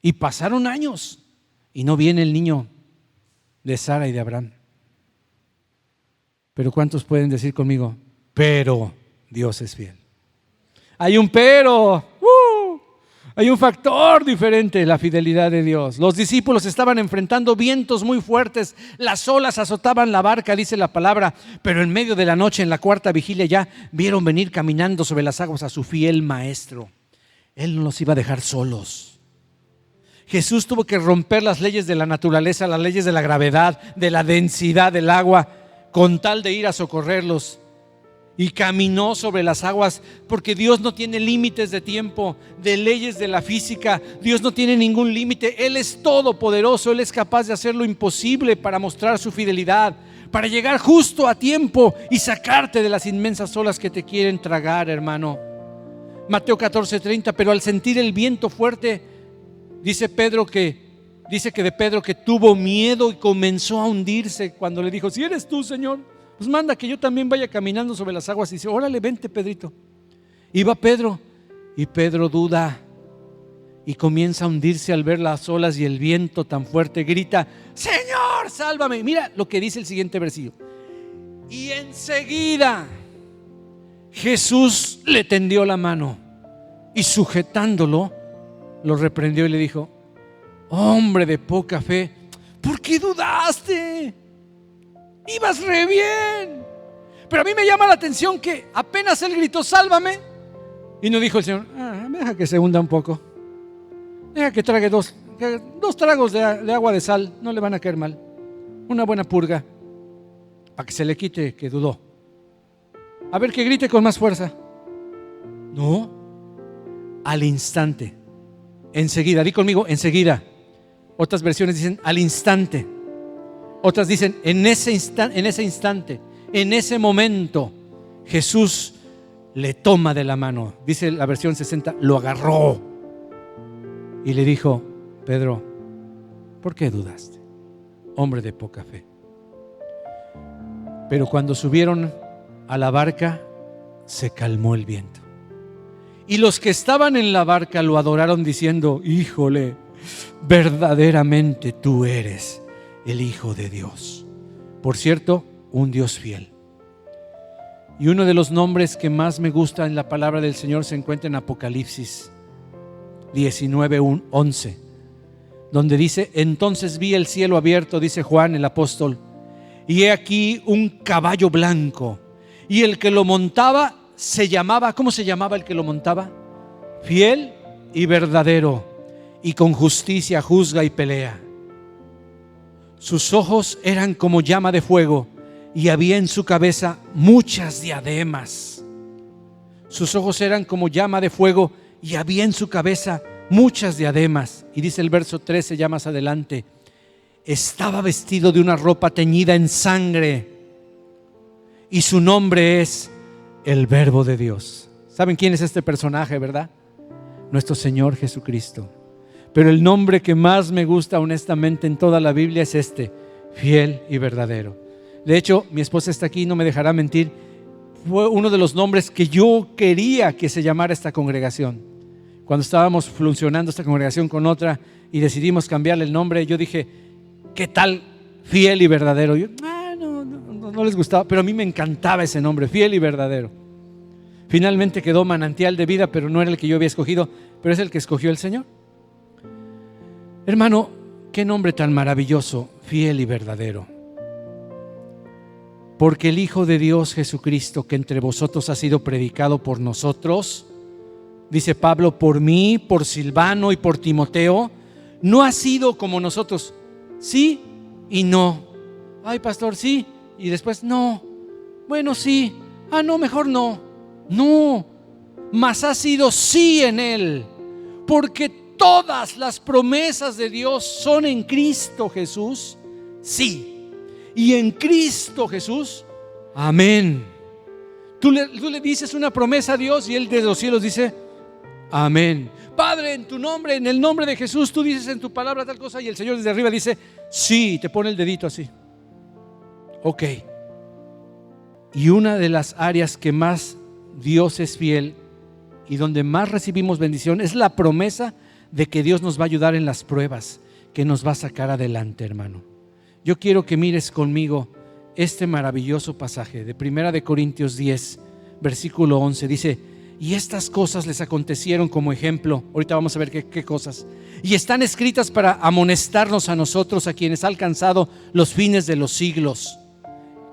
Y pasaron años y no viene el niño de Sara y de Abraham. Pero ¿cuántos pueden decir conmigo? Pero Dios es fiel. Hay un pero. Hay un factor diferente: la fidelidad de Dios. Los discípulos estaban enfrentando vientos muy fuertes, las olas azotaban la barca, dice la palabra, pero en medio de la noche, en la cuarta vigilia, ya vieron venir caminando sobre las aguas a su fiel maestro. Él no los iba a dejar solos. Jesús tuvo que romper las leyes de la naturaleza, las leyes de la gravedad, de la densidad del agua, con tal de ir a socorrerlos. Y caminó sobre las aguas, porque Dios no tiene límites de tiempo, de leyes de la física. Dios no tiene ningún límite. Él es todopoderoso. Él es capaz de hacer lo imposible para mostrar su fidelidad, para llegar justo a tiempo y sacarte de las inmensas olas que te quieren tragar, hermano. Mateo 14:30. Pero al sentir el viento fuerte, dice que de Pedro que tuvo miedo y comenzó a hundirse cuando le dijo: si eres tú, Señor, pues manda que yo también vaya caminando sobre las aguas. Y dice: órale, vente, Pedrito. Y va Pedro, y Pedro duda y comienza a hundirse al ver las olas y el viento tan fuerte. Grita: Señor, sálvame. Mira lo que dice el siguiente versículo. Y enseguida Jesús le tendió la mano y sujetándolo, lo reprendió y le dijo: hombre de poca fe, ¿por qué dudaste? Ibas re bien. Pero a mí me llama la atención que apenas él gritó: sálvame, y no dijo el Señor: deja que se hunda un poco, deja que trague dos tragos de agua de sal, no le van a caer mal, una buena purga, para que se le quite que dudó. A ver, que grite con más fuerza. No, al instante, enseguida. Di conmigo: enseguida. Otras versiones dicen al instante. Otras dicen en ese instante, en ese momento, Jesús le toma de la mano. Dice la versión 60, lo agarró y le dijo: Pedro, ¿por qué dudaste? Hombre de poca fe. Pero cuando subieron a la barca, se calmó el viento. Y los que estaban en la barca lo adoraron diciendo: híjole, verdaderamente tú eres el Hijo de Dios. Por cierto, un Dios fiel. Y uno de los nombres que más me gusta en la palabra del Señor se encuentra en Apocalipsis 19:11, donde dice: entonces vi el cielo abierto, dice Juan el apóstol, y he aquí un caballo blanco, y el que lo montaba se llamaba, ¿cómo se llamaba el que lo montaba? Fiel y verdadero, y con justicia juzga y pelea. Sus ojos eran como llama de fuego, y había en su cabeza muchas diademas. Sus ojos eran como llama de fuego, y había en su cabeza muchas diademas. Y dice el verso 13 ya más adelante: estaba vestido de una ropa teñida en sangre, y su nombre es el Verbo de Dios. ¿Saben quién es este personaje, verdad? Nuestro Señor Jesucristo. Pero el nombre que más me gusta honestamente en toda la Biblia es este: fiel y verdadero. De hecho, mi esposa está aquí, no me dejará mentir, fue uno de los nombres que yo quería que se llamara esta congregación. Cuando estábamos funcionando esta congregación con otra y decidimos cambiarle el nombre, yo dije: ¿qué tal fiel y verdadero? Yo, no les gustaba, pero a mí me encantaba ese nombre, fiel y verdadero. Finalmente quedó Manantial de Vida, pero no era el que yo había escogido, pero es el que escogió el Señor. Hermano, qué nombre tan maravilloso, fiel y verdadero. Porque el Hijo de Dios Jesucristo, que entre vosotros ha sido predicado por nosotros, dice Pablo, por mí, por Silvano y por Timoteo, no ha sido como nosotros, sí y no. Ay, pastor, sí, y después no. Bueno, sí, no, mejor no. No, mas ha sido sí en Él, porque todas las promesas de Dios son en Cristo Jesús, sí. Y en Cristo Jesús, amén. Tú le dices una promesa a Dios y Él desde los cielos dice: amén. Padre, en tu nombre, en el nombre de Jesús, tú dices en tu palabra tal cosa, y el Señor desde arriba dice: sí, te pone el dedito así. Ok. Y una de las áreas que más Dios es fiel y donde más recibimos bendición es la promesa de que Dios nos va a ayudar en las pruebas, que nos va a sacar adelante, hermano. Yo quiero que mires conmigo este maravilloso pasaje de 1 Corintios 10, versículo 11. Dice: y estas cosas les acontecieron como ejemplo. Ahorita vamos a ver qué cosas. Y están escritas para amonestarnos a nosotros, a quienes ha alcanzado los fines de los siglos.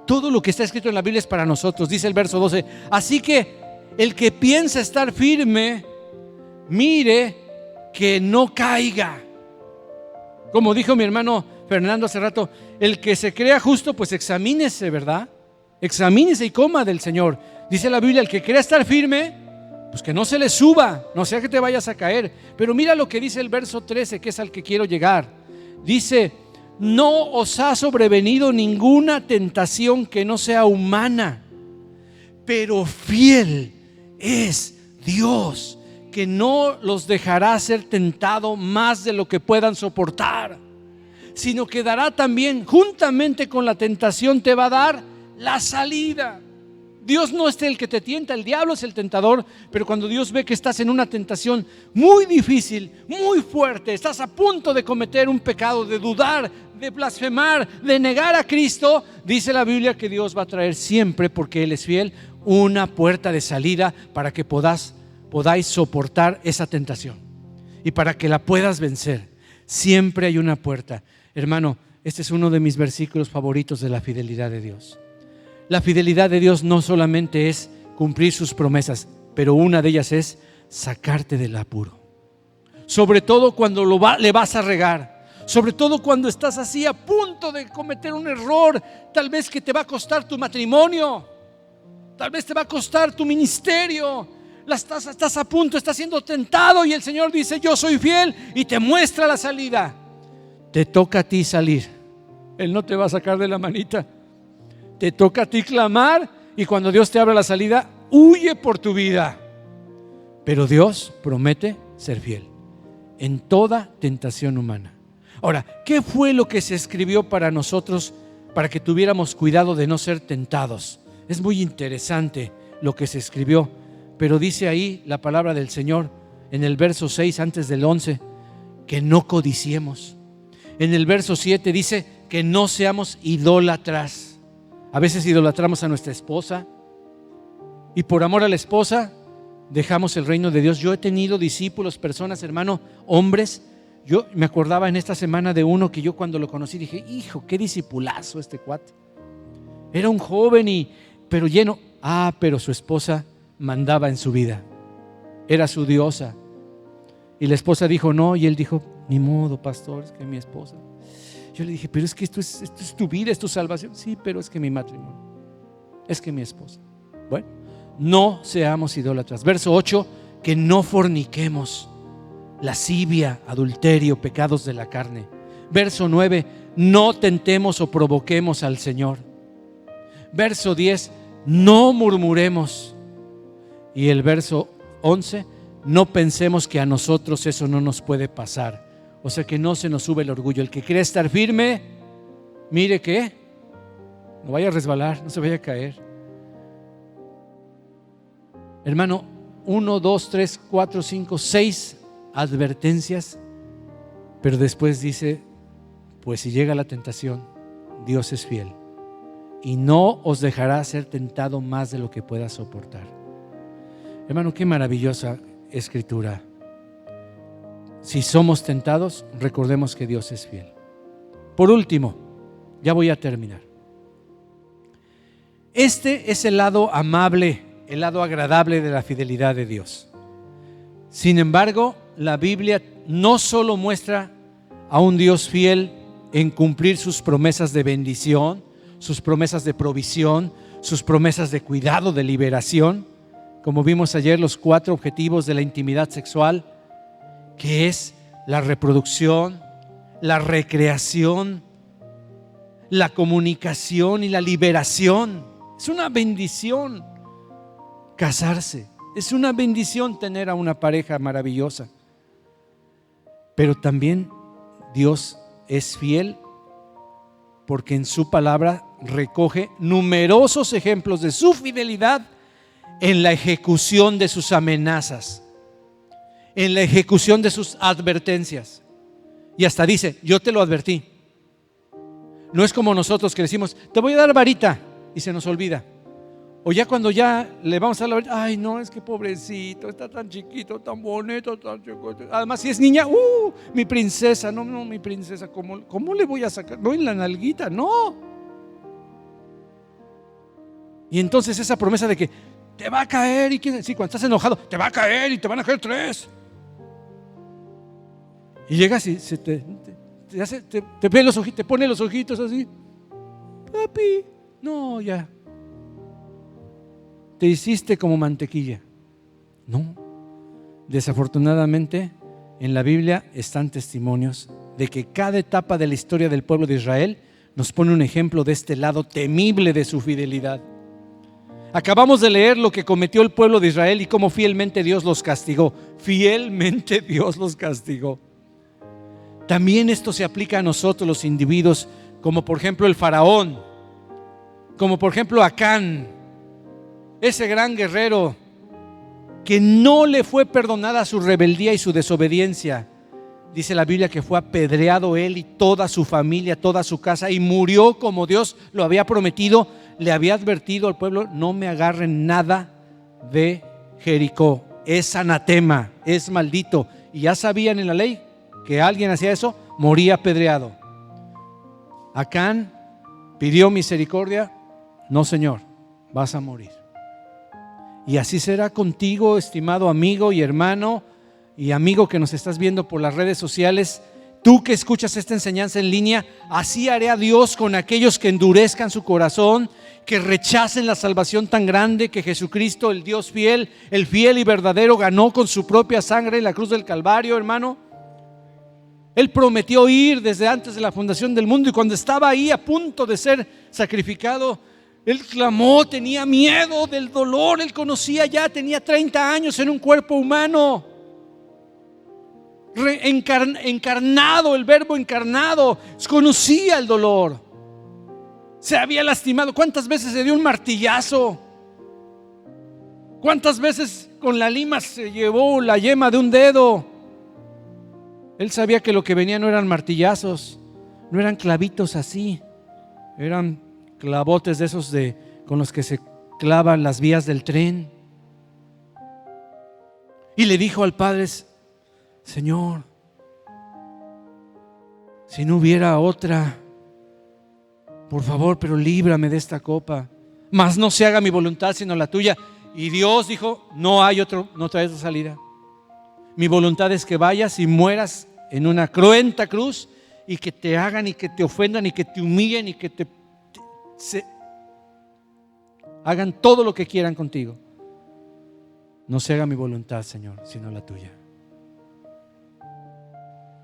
Todo lo que está escrito en la Biblia es para nosotros. Dice el verso 12: así que el que piensa estar firme, mire que no caiga. Como dijo mi hermano Fernando hace rato, el que se crea justo, pues examínese, ¿verdad? Examínese y coma del Señor. Dice la Biblia: el que crea estar firme, pues que no se le suba, no sea que te vayas a caer. Pero mira lo que dice el verso 13, que es al que quiero llegar. Dice: no os ha sobrevenido ninguna tentación que no sea humana, pero fiel es Dios, que no los dejará ser tentado más de lo que puedan soportar, sino que dará también, juntamente con la tentación, te va a dar la salida. Dios no es el que te tienta, el diablo es el tentador. Pero cuando Dios ve que estás en una tentación muy difícil, muy fuerte, estás a punto de cometer un pecado, de dudar, de blasfemar, de negar a Cristo, dice la Biblia que Dios va a traer siempre, porque Él es fiel, una puerta de salida para que podáis soportar esa tentación y para que la puedas vencer. Siempre hay una puerta. Hermano, este es uno de mis versículos favoritos de la fidelidad de Dios. La fidelidad de Dios no solamente es cumplir sus promesas, pero una de ellas es sacarte del apuro. Sobre todo cuando le vas a regar. Sobre todo cuando estás así a punto de cometer un error, tal vez que te va a costar tu matrimonio, tal vez te va a costar tu ministerio. Estás a punto, estás siendo tentado y el Señor dice: yo soy fiel, y te muestra la salida. Te toca a ti salir. Él no te va a sacar de la manita. Te toca a ti clamar, y cuando Dios te abra la salida, huye por tu vida. Pero Dios promete ser fiel. en toda tentación humana. Ahora, ¿qué fue lo que se escribió para nosotros para que tuviéramos cuidado de no ser tentados? Es muy interesante lo que se escribió, pero dice ahí la palabra del Señor en el verso 6 antes del 11 que no codiciemos. En el verso 7 dice que no seamos idólatras. A veces idolatramos a nuestra esposa y por amor a la esposa dejamos el reino de Dios. Yo he tenido discípulos, personas, hermano, hombres. Yo me acordaba en esta semana de uno que yo cuando lo conocí dije, hijo, qué discipulazo este cuate. Era un joven pero lleno. Pero su esposa mandaba en su vida. Era su diosa. Y la esposa dijo no, y él dijo, ni modo, pastor, es que mi esposa. Yo le dije, pero es que esto es tu vida, es tu salvación. Sí, pero es que mi matrimonio, es que mi esposa. Bueno, no seamos idólatras. Verso 8, que no forniquemos, lascivia, adulterio, pecados de la carne. Verso 9, no tentemos o provoquemos al Señor. Verso 10, no murmuremos. Y el verso 11, no pensemos que a nosotros eso no nos puede pasar. O sea, que no se nos sube el orgullo. El que quiere estar firme, mire que no vaya a resbalar, no se vaya a caer. Hermano, 1, 2, 3, 4, 5, 6 advertencias, pero después dice, pues si llega la tentación, Dios es fiel y no os dejará ser tentado más de lo que pueda soportar. Hermano, qué maravillosa escritura. Si somos tentados, recordemos que Dios es fiel. Por último, ya voy a terminar. Este es el lado amable, el lado agradable de la fidelidad de Dios. Sin embargo, la Biblia no solo muestra a un Dios fiel en cumplir sus promesas de bendición, sus promesas de provisión, sus promesas de cuidado, de liberación, como vimos ayer, los 4 objetivos de la intimidad sexual, que es la reproducción, la recreación, la comunicación y la liberación. Es una bendición casarse, es una bendición tener a una pareja maravillosa. Pero también Dios es fiel porque en su palabra recoge numerosos ejemplos de su fidelidad en la ejecución de sus amenazas, en la ejecución de sus advertencias. Y hasta dice, yo te lo advertí. No es como nosotros que decimos, te voy a dar varita y se nos olvida. O ya cuando ya le vamos a dar la varita, ay no, es que pobrecito, está tan chiquito, tan bonito, tan chiquito. Además si es niña, mi princesa, no, mi princesa, ¿cómo le voy a sacar? No, en la nalguita, no. Y entonces esa promesa de que te va a caer, y sí, cuando estás enojado, te va a caer y te van a caer 3. Y llegas y te ve los ojitos, te pone los ojitos así. Papi, no, ya. Te hiciste como mantequilla. No. Desafortunadamente, en la Biblia están testimonios de que cada etapa de la historia del pueblo de Israel nos pone un ejemplo de este lado temible de su fidelidad. Acabamos de leer lo que cometió el pueblo de Israel y cómo fielmente Dios los castigó. Fielmente Dios los castigó. También esto se aplica a nosotros los individuos, como por ejemplo el faraón, como por ejemplo Acán, ese gran guerrero que no le fue perdonada su rebeldía y su desobediencia. Dice la Biblia que fue apedreado él y toda su familia, toda su casa, y murió como Dios lo había prometido. Le había advertido al pueblo, no me agarren nada de Jericó, es anatema, es maldito. Y ya sabían en la ley que alguien hacía eso, moría apedreado. Acán pidió misericordia, no Señor, vas a morir. Y así será contigo, estimado amigo y hermano y amigo que nos estás viendo por las redes sociales. Tú que escuchas esta enseñanza en línea, así haré a Dios con aquellos que endurezcan su corazón, que rechacen la salvación tan grande que Jesucristo, el Dios fiel, el fiel y verdadero, ganó con su propia sangre en la cruz del Calvario, hermano. Él prometió ir desde antes de la fundación del mundo, y cuando estaba ahí a punto de ser sacrificado, Él clamó, tenía miedo del dolor. Él conocía ya, tenía 30 años en un cuerpo humano. encarnado, el verbo encarnado, conocía el dolor. Se había lastimado. ¿Cuántas veces se dio un martillazo? ¿Cuántas veces con la lima se llevó la yema de un dedo? Él sabía que lo que venía no eran martillazos, no eran clavitos así, eran clavotes de esos con los que se clavan las vías del tren. Y le dijo al Padre: Señor, si no hubiera otra, por favor, pero líbrame de esta copa, mas no se haga mi voluntad sino la tuya. Y Dios dijo: no hay otra salida. Mi voluntad es que vayas y mueras en una cruenta cruz, y que te hagan y que te ofendan y que te humillen y que hagan todo lo que quieran contigo. No se haga mi voluntad, Señor, sino la tuya.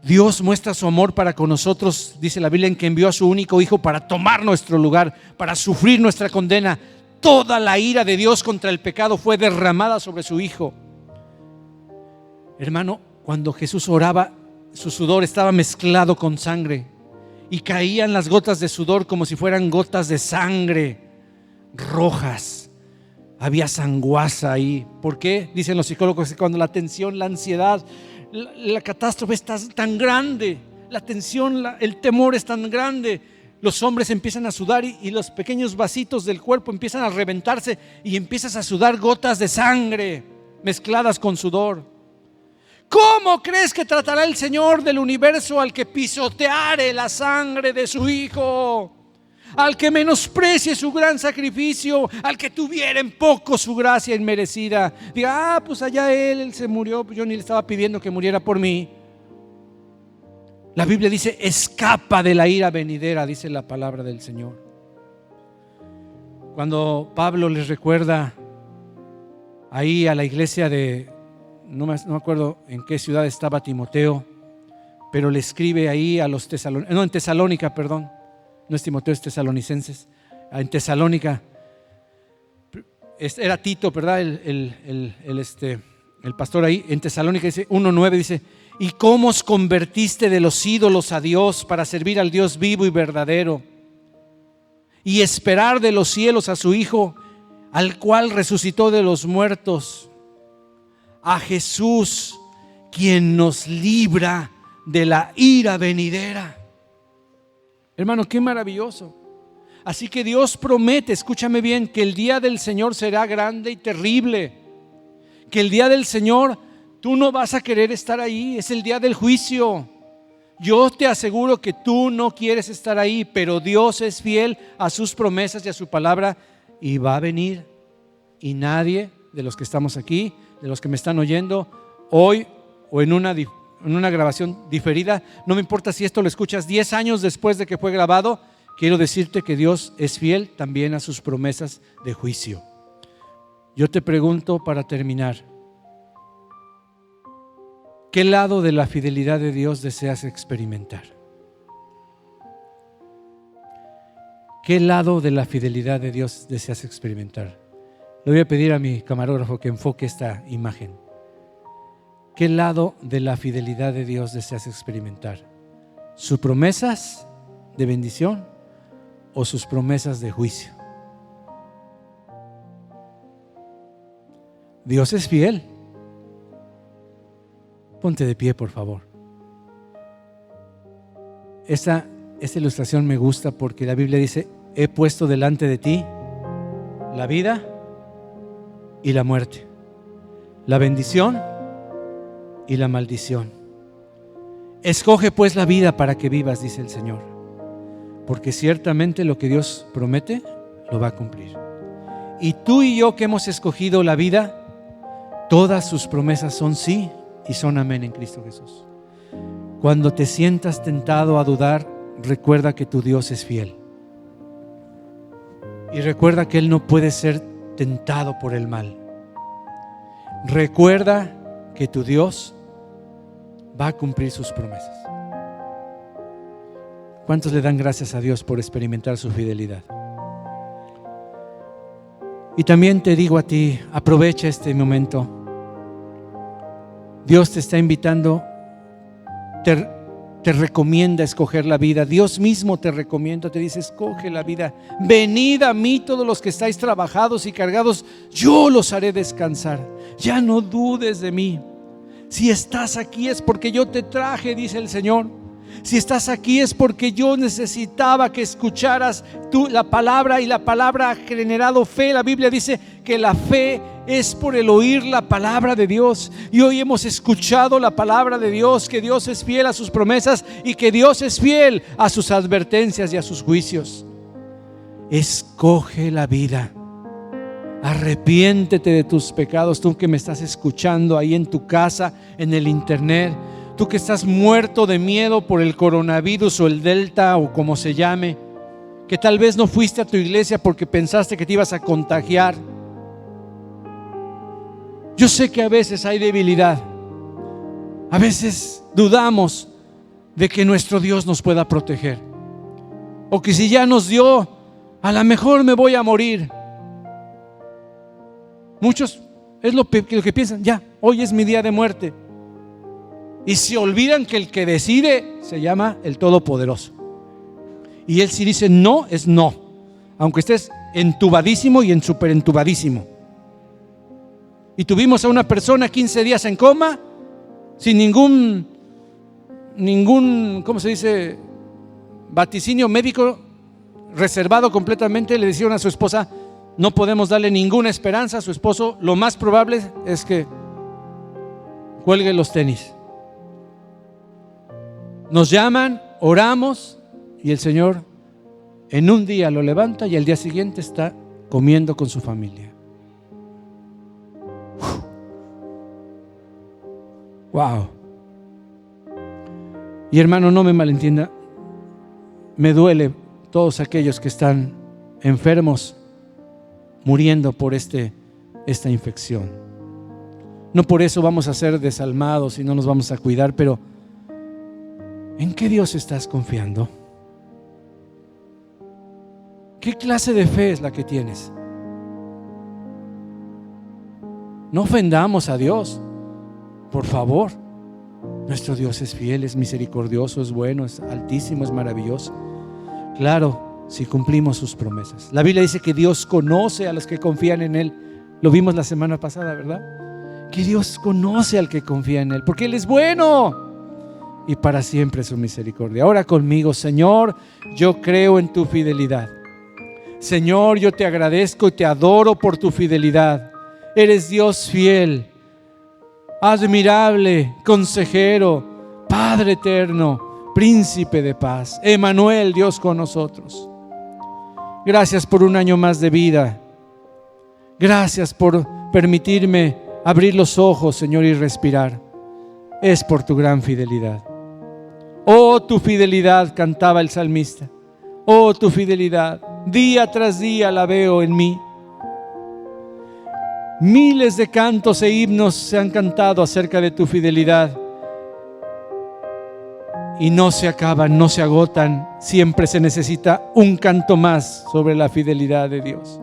Dios muestra su amor para con nosotros, dice la Biblia, en que envió a su único Hijo para tomar nuestro lugar, para sufrir nuestra condena. Toda la ira de Dios contra el pecado fue derramada sobre su Hijo. Hermano, cuando Jesús oraba, su sudor estaba mezclado con sangre y caían las gotas de sudor como si fueran gotas de sangre rojas. Había sanguaza ahí. ¿Por qué? Dicen los psicólogos que cuando la tensión, la ansiedad, la catástrofe está tan grande, la tensión, el temor es tan grande, los hombres empiezan a sudar y los pequeños vasitos del cuerpo empiezan a reventarse y empiezas a sudar gotas de sangre mezcladas con sudor. ¿Cómo crees que tratará el Señor del universo al que pisoteare la sangre de su Hijo? Al que menosprecie su gran sacrificio, al que tuviera en poco su gracia inmerecida. Diga: pues allá él se murió, yo ni le estaba pidiendo que muriera por mí. La Biblia dice: escapa de la ira venidera, dice la palabra del Señor. Cuando Pablo les recuerda ahí a la iglesia no me acuerdo en qué ciudad estaba Timoteo, pero le escribe ahí a los en Tesalónica, perdón. No es Timoteo, es Tesalonicenses. En Tesalónica era Tito, ¿verdad? El pastor ahí. En Tesalónica dice 1:9, dice: ¿y cómo os convertiste de los ídolos a Dios para servir al Dios vivo y verdadero, y esperar de los cielos a su Hijo, al cual resucitó de los muertos, a Jesús, quien nos libra de la ira venidera? Hermano, qué maravilloso. Así que Dios promete, escúchame bien, que el día del Señor será grande y terrible. Que el día del Señor tú no vas a querer estar ahí, es el día del juicio. Yo te aseguro que tú no quieres estar ahí, pero Dios es fiel a sus promesas y a su palabra, y va a venir. Y nadie de los que estamos aquí, de los que me están oyendo hoy o en una grabación diferida, no me importa si esto lo escuchas 10 años después de que fue grabado, quiero decirte que Dios es fiel también a sus promesas de juicio. Yo te pregunto para terminar, ¿qué lado de la fidelidad de Dios deseas experimentar? ¿Qué lado de la fidelidad de Dios deseas experimentar? Le voy a pedir a mi camarógrafo que enfoque esta imagen. ¿Qué lado de la fidelidad de Dios deseas experimentar? ¿Sus promesas de bendición o sus promesas de juicio? Dios es fiel. Ponte de pie, por favor. Esta ilustración me gusta porque la Biblia dice: he puesto delante de ti la vida y la muerte, la bendición y la maldición. Escoge pues la vida para que vivas, dice el Señor, porque ciertamente lo que Dios promete lo va a cumplir. Y tú y yo que hemos escogido la vida, todas sus promesas son sí y son amén en Cristo Jesús. Cuando te sientas tentado a dudar, recuerda que tu Dios es fiel. Y recuerda que Él no puede ser tentado por el mal. Recuerda que tu Dios va a cumplir sus promesas. ¿Cuántos le dan gracias a Dios por experimentar su fidelidad? Y también te digo a ti, aprovecha este momento. Dios te está invitando te recomienda escoger la vida. Dios mismo te recomienda, te dice: escoge la vida. Venid a mí todos los que estáis trabajados y cargados, yo los haré descansar. Ya no dudes de mí. Si estás aquí es porque yo te traje, dice el Señor. Si estás aquí es porque yo necesitaba que escucharas tú la palabra, y la palabra ha generado fe. La Biblia dice que la fe es por el oír la palabra de Dios, y hoy hemos escuchado la palabra de Dios, que Dios es fiel a sus promesas y que Dios es fiel a sus advertencias y a sus juicios. Escoge la vida. Arrepiéntete de tus pecados, tú que me estás escuchando ahí en tu casa, en el internet, tú que estás muerto de miedo por el coronavirus o el Delta o como se llame, que tal vez no fuiste a tu iglesia porque pensaste que te ibas a contagiar. Yo sé que a veces hay debilidad, a veces dudamos de que nuestro Dios nos pueda proteger, o que si ya nos dio, a lo mejor me voy a morir. Muchos es lo que piensan: ya, hoy es mi día de muerte. Y se olvidan que el que decide se llama el Todopoderoso. Y Él, si dice no, es no, aunque estés entubadísimo y superentubadísimo. Y tuvimos a una persona 15 días en coma, sin ningún, ¿cómo se dice?, vaticinio médico, reservado completamente. Le decían a su esposa: no podemos darle ninguna esperanza. A su esposo, lo más probable es que cuelgue los tenis. Nos llaman, oramos, y el Señor en un día lo levanta, y al día siguiente está comiendo con su familia. Wow. Y hermano, no me malentienda, me duele todos aquellos que están enfermos, muriendo por esta infección. No por eso vamos a ser desalmados y no nos vamos a cuidar, pero ¿en qué Dios estás confiando? ¿Qué clase de fe es la que tienes? No ofendamos a Dios, por favor. Nuestro Dios es fiel, es misericordioso, es bueno, es altísimo, es maravilloso. Claro, si cumplimos sus promesas. La Biblia dice que Dios conoce a los que confían en Él. Lo vimos la semana pasada, ¿verdad? Que Dios conoce al que confía en Él, porque Él es bueno y para siempre su misericordia. Ahora conmigo: Señor, yo creo en tu fidelidad. Señor, yo te agradezco y te adoro por tu fidelidad. Eres Dios fiel, admirable, consejero, Padre eterno, príncipe de paz, Emmanuel, Dios con nosotros. Gracias por un año más de vida. Gracias por permitirme abrir los ojos, Señor, y respirar. Es por tu gran fidelidad. Oh, tu fidelidad, cantaba el salmista. Oh, tu fidelidad, día tras día la veo en mí. Miles de cantos e himnos se han cantado acerca de tu fidelidad y no se acaban, no se agotan. Siempre se necesita un canto más sobre la fidelidad de Dios.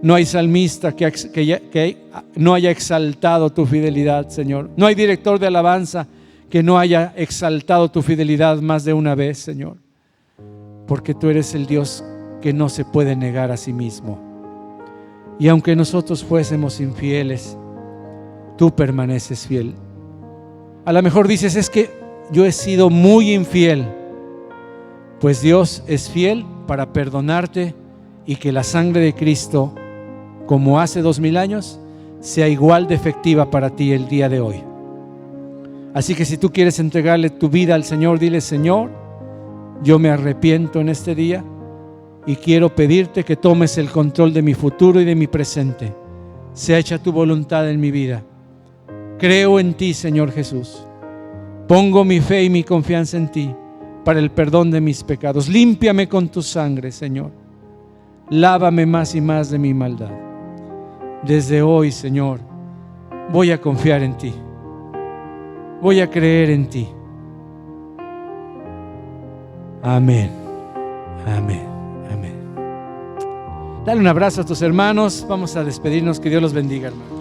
No hay salmista que no haya exaltado tu fidelidad, Señor. No hay director de alabanza que no haya exaltado tu fidelidad más de una vez, Señor. Porque tú eres el Dios que no se puede negar a sí mismo. Y aunque nosotros fuésemos infieles, tú permaneces fiel. A lo mejor dices: es que yo he sido muy infiel. Pues Dios es fiel para perdonarte, y que la sangre de Cristo, como hace 2000 años, sea igual de efectiva para ti el día de hoy. Así que si tú quieres entregarle tu vida al Señor, dile: Señor, yo me arrepiento en este día y quiero pedirte que tomes el control de mi futuro y de mi presente. Sea hecha tu voluntad en mi vida. Creo en ti, Señor Jesús. Pongo mi fe y mi confianza en ti para el perdón de mis pecados. Límpiame con tu sangre, Señor. Lávame más y más de mi maldad. Desde hoy, Señor, voy a confiar en ti. Voy a creer en ti. Amén. Amén. Amén. Dale un abrazo a tus hermanos. Vamos a despedirnos. Que Dios los bendiga, hermano.